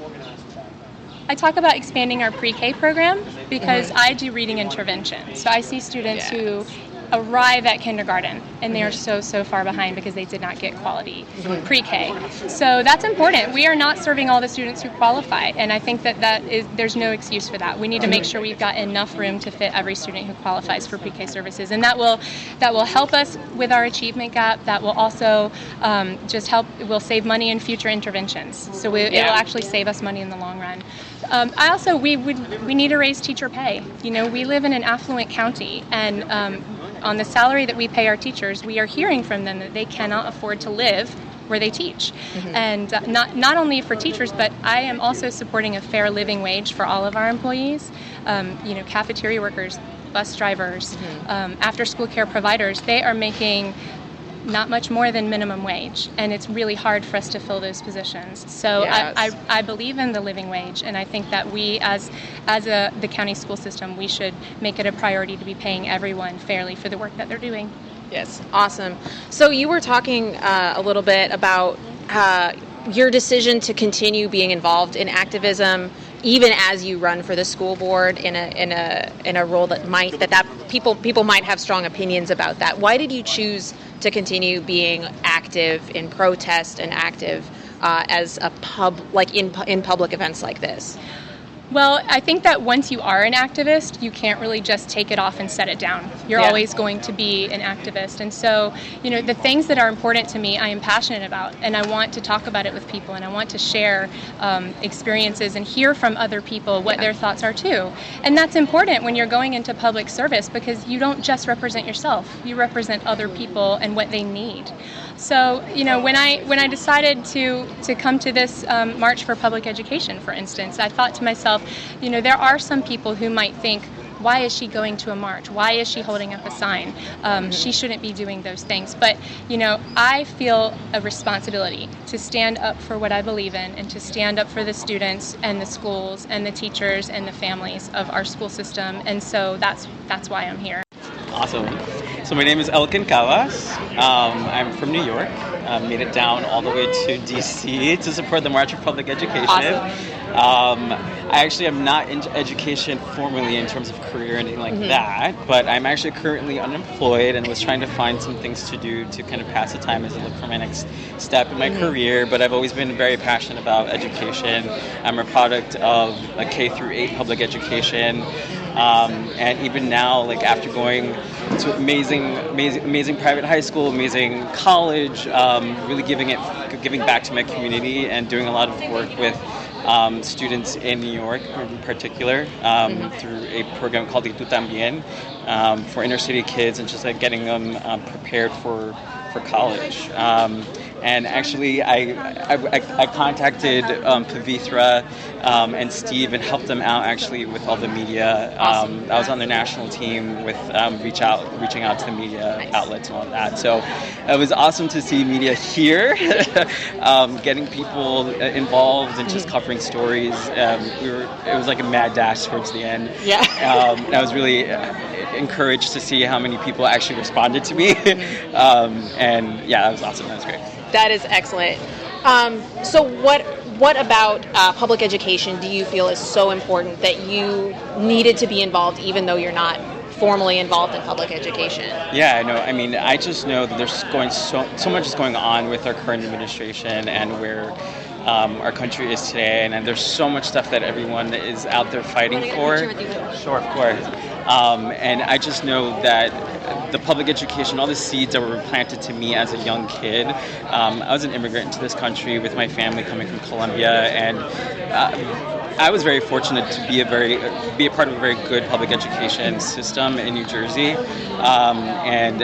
I talk about expanding our pre-K program because I do reading intervention. So I see students who arrive at kindergarten and they are so far behind because they did not get quality pre-K. So that's important. We are not serving all the students who qualify, and I think there's no excuse for that. We need to make sure we've got enough room to fit every student who qualifies for pre-K services, and that will help us with our achievement gap. That will also it will save money in future interventions. So it will actually save us money in the long run. We need to raise teacher pay. We live in an affluent county, and on the salary that we pay our teachers, we are hearing from them that they cannot afford to live where they teach. And not only for teachers, but I am also supporting a fair living wage for all of our employees. Cafeteria workers, bus drivers, after school care providers, they are making not much more than minimum wage, and it's really hard for us to fill those positions. So I believe in the living wage, and I think that we, as the county school system, we should make it a priority to be paying everyone fairly for the work that they're doing. Yes, awesome. So you were talking a little bit about your decision to continue being involved in activism, even as you run for the school board in a role that people might have strong opinions about that. Why did you choose to continue being active in protest and active as a in public events like this? Well, I think that once you are an activist, you can't really just take it off and set it down. You're always going to be an activist. And so, the things that are important to me, I am passionate about, and I want to talk about it with people, and I want to share experiences and hear from other people what their thoughts are too. And that's important when you're going into public service, because you don't just represent yourself, you represent other people and what they need. So, when I decided to come to this March for Public Education, for instance, I thought to myself, there are some people who might think, why is she going to a march? Why is she holding up a sign? She shouldn't be doing those things. But, I feel a responsibility to stand up for what I believe in, and to stand up for the students and the schools and the teachers and the families of our school system. And so that's why I'm here. Awesome. So my name is Elkin Callas. I'm from New York. Made it down all the way to DC to support the March for Public Education. Awesome. I actually am not in education formally in terms of career or anything like that, but I'm actually currently unemployed and was trying to find some things to do to kind of pass the time as I look for my next step in my career. But I've always been very passionate about education. I'm a product of a K-8 public education. And even now, like after going to amazing private high school, amazing college, really giving back to my community and doing a lot of work with students in New York in particular, through a program called Y Tú También, for inner city kids, and just like getting them prepared for college. And actually, I contacted Pavithra and Steve and helped them out actually with all the media. Awesome. I was on their national team with reaching out to the media outlets and all that. So it was awesome to see media here, getting people involved and just covering stories. It was like a mad dash towards the end. Yeah. I was really encouraged to see how many people actually responded to me. And yeah, that was awesome. That was great. That is excellent. So what about public education do you feel is so important that you needed to be involved even though you're not formally involved in public education? Yeah, I know. I mean, I just know that there's so much is going on with our current administration and where our country is today, and there's so much stuff that everyone is out there fighting for. Sure, of course. And I just know that the public education, all the seeds that were planted to me as a young kid. I was an immigrant into this country with my family coming from Colombia, and I was very fortunate to be a part of a very good public education system in New Jersey, and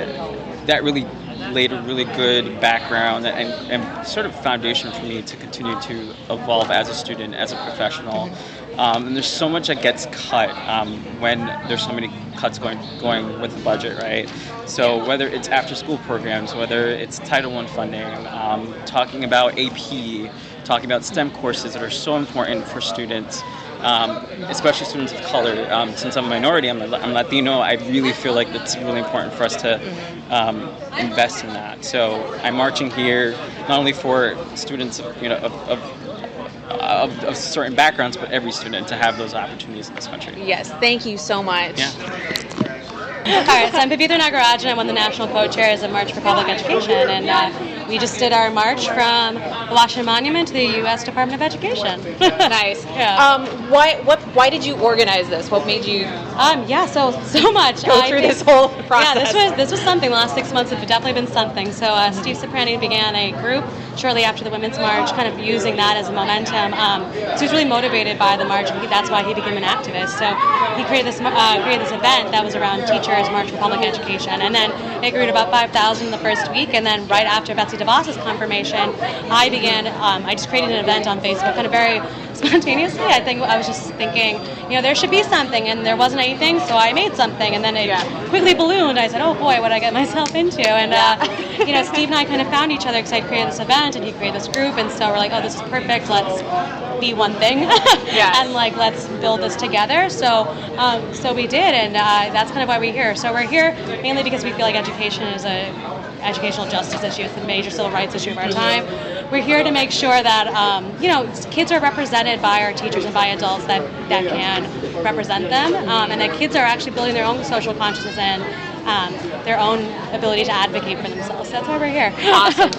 that really laid a really good background and sort of foundation for me to continue to evolve as a student, as a professional. And there's so much that gets cut when there's so many cuts going with the budget, right? So whether it's after-school programs, whether it's Title I funding, talking about AP, talking about STEM courses that are so important for students, especially students of color. Since I'm a minority, I'm Latino, I really feel like it's really important for us to invest in that. So I'm marching here not only for students of certain backgrounds, but every student to have those opportunities in this country. Yes, thank you so much. Yeah. All right, so I'm Pavithra Nagarajan. I'm one of the national co-chairs of March for Public Education, and we just did our march from the Washington Monument to the U.S. Department of Education. Nice. Yeah. Why did you organize this? What made you? So much. Go through this whole process. Yeah, this was something. The last 6 months have definitely been something. So Steve Soprani began a group shortly after the Women's March, kind of using that as a momentum. So he was really motivated by the march, and that's why he became an activist. So he created this event that was around teachers March for Public Education, and then it grew to about 5,000 the first week. And then right after Betsy DeVos's confirmation, I just created an event on Facebook, kind of very spontaneously. I think I was just thinking, there should be something, and there wasn't anything, so I made something, and then it quickly ballooned. I said, oh boy, what did I get myself into? And Steve and I kind of found each other because I created this event and he created this group, and so we're like, oh, this is perfect. Let's be one thing, and let's build this together. So we did, and that's kind of why we're here. So we're here mainly because we feel like education is a educational justice issue. It's a major civil rights issue of our time. We're here to make sure that kids are represented by our teachers and by adults that can represent them, and that kids are actually building their own social consciousness and their own ability to advocate for themselves. That's why we're here. Awesome.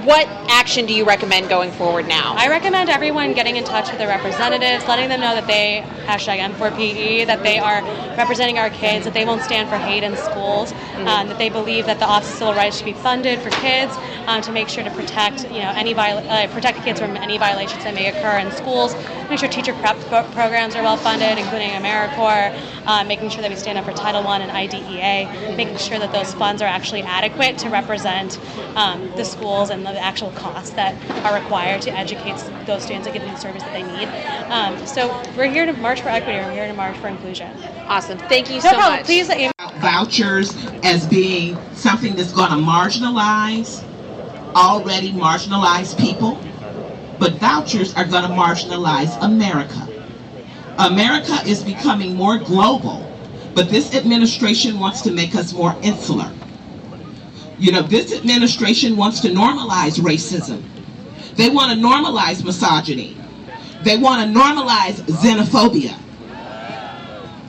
what action do you recommend going forward now? I recommend everyone getting in touch with their representatives, letting them know that they, #M4PE, that they are representing our kids, that they won't stand for hate in schools, that they believe that the Office of Civil Rights should be funded for kids to make sure to protect, protect kids from any violations that may occur in schools, make sure teacher prep programs are well funded, including AmeriCorps, making sure that we stand up for Title I and IDEA, making sure that those funds are actually adequate to represent the schools and the actual costs that are required to educate those students and give them the service that they need. So we're here to march for equity. We're here to march for inclusion. Awesome. Thank you so much. Please, vouchers as being something that's going to marginalize already marginalized people, but vouchers are going to marginalize America. America is becoming more global, but this administration wants to make us more insular. This administration wants to normalize racism. They want to normalize misogyny. They want to normalize xenophobia.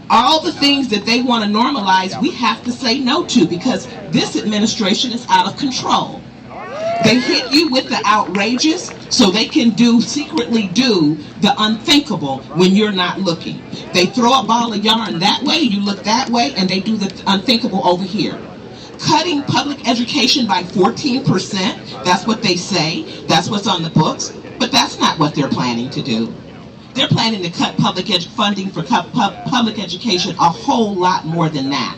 All the things that they want to normalize, we have to say no to, because this administration is out of control. They hit you with the outrageous so they can secretly do the unthinkable when you're not looking. They throw a ball of yarn that way, you look that way, and they do the unthinkable over here. Cutting public education by 14%, that's what they say, that's what's on the books, but that's not what they're planning to do. They're planning to cut public funding for public education a whole lot more than that.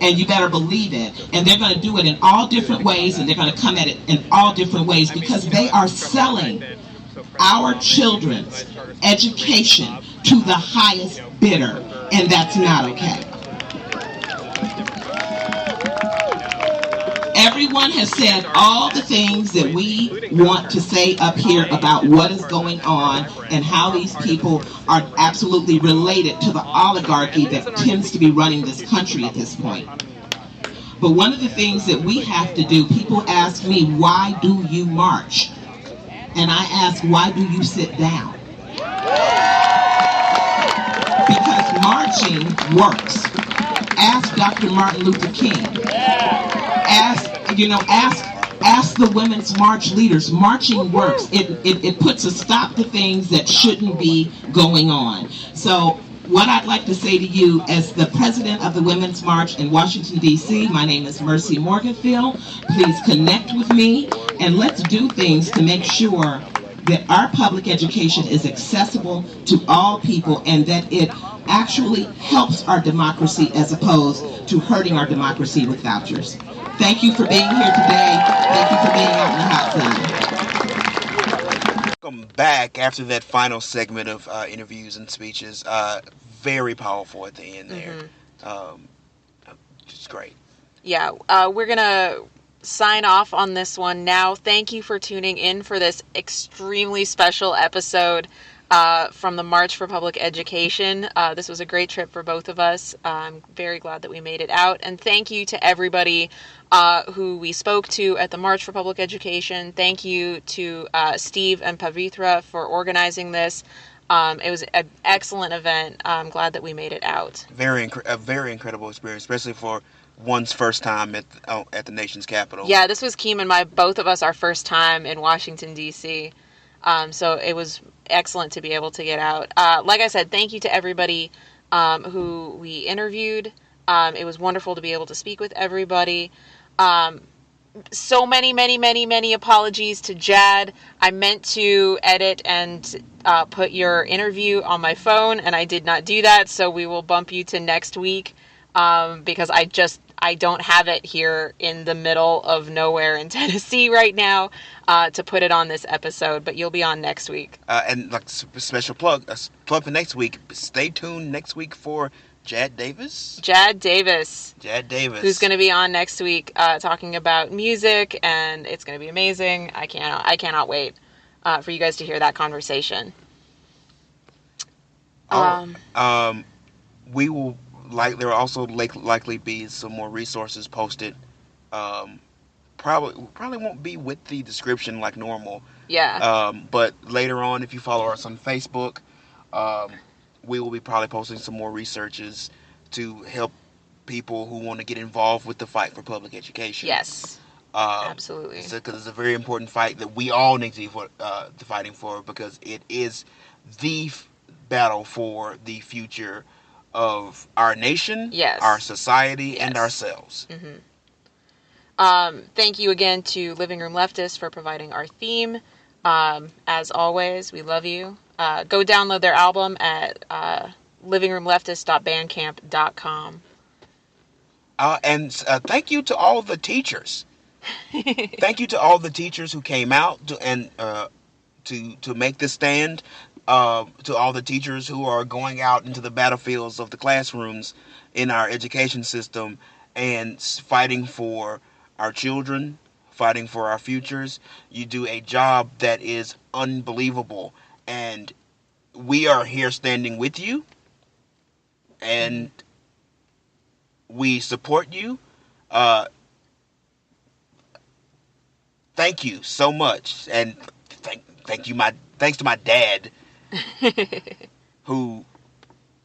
And you better believe it. And they're going to do it in all different ways, and they're going to come at it in all different ways, because they are selling our children's education to the highest bidder, and that's not okay. Everyone has said all the things that we want to say up here about what is going on and how these people are absolutely related to the oligarchy that tends to be running this country at this point. But one of the things that we have to do, people ask me, why do you march? And I ask, why do you sit down? Because marching works. Ask Dr. Martin Luther King. Ask the Women's March leaders. Marching works. It puts a stop to things that shouldn't be going on. So what I'd like to say to you as the president of the Women's March in Washington, D.C., my name is Mercy Morganfield. Please connect with me, and let's do things to make sure that our public education is accessible to all people, and that it actually helps our democracy as opposed to hurting our democracy with vouchers. Thank you for being here today. Thank you for being out in the hot sun. Welcome back after that final segment of interviews and speeches. Very powerful at the end there. Just great. Yeah, we're going to sign off on this one now. Thank you for tuning in for this extremely special episode from the March for Public Education. This was a great trip for both of us. I'm very glad that we made it out. And thank you to everybody who we spoke to at the March for Public Education. Thank you to Steve and Pavitra for organizing this. It was an excellent event. I'm glad that we made it out. A very incredible experience, especially for one's first time at the nation's capital. Yeah, this was Keem and both of us, our first time in Washington, D.C. So it was excellent to be able to get out. Like I said, thank you to everybody who we interviewed. It was wonderful to be able to speak with everybody. So many apologies to Jad. I meant to edit and put your interview on my phone, and I did not do that, so we will bump you to next week because I don't have it here in the middle of nowhere in Tennessee right now to put it on this episode, but you'll be on next week. And like special plug for next week. Stay tuned next week for Jad Davis. Who's going to be on next week talking about music, and it's going to be amazing. I cannot wait for you guys to hear that conversation. We will there will also likely be some more resources posted. Probably won't be with the description like normal. Yeah. But later on, if you follow us on Facebook, we will be probably posting some more researches to help people who want to get involved with the fight for public education. Yes. Absolutely. Because it's a very important fight that we all need to be fighting for, because it is the battle for the future of our nation, our society, and ourselves. Thank you again to Living Room Leftist for providing our theme. As always, we love you. Go download their album at livingroomleftist.bandcamp.com. And thank you to all the teachers. Thank you to all the teachers who came out to make this stand. To all the teachers who are going out into the battlefields of the classrooms in our education system and fighting for our children, fighting for our futures. You do a job that is unbelievable, and we are here standing with you, and we support you. Thank you so much, and thanks to my dad, who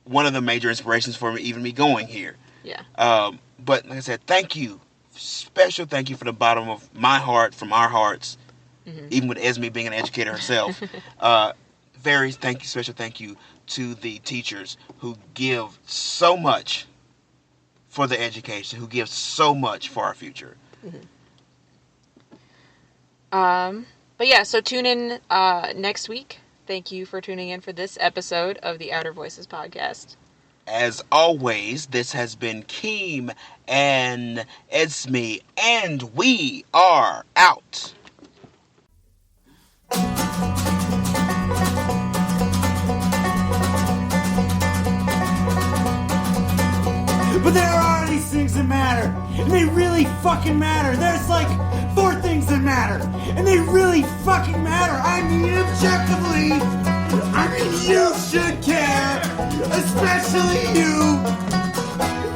one of the major inspirations for me going here. Yeah. But like I said, thank you, special thank you from the bottom of my heart, from our hearts, even with Esmé being an educator herself. Special thank you to the teachers who give so much for the education, who give so much for our future. But yeah, so tune in next week. Thank you for tuning in for this episode of the Outer Voices podcast. As always, this has been Keem and Esmé, and we are out. But there are these things that matter, and they really fucking matter. There's like 4 things that matter, and they really fucking matter. I mean, objectively, I mean, you should care, especially you,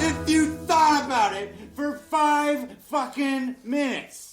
if you thought about it for 5 fucking minutes.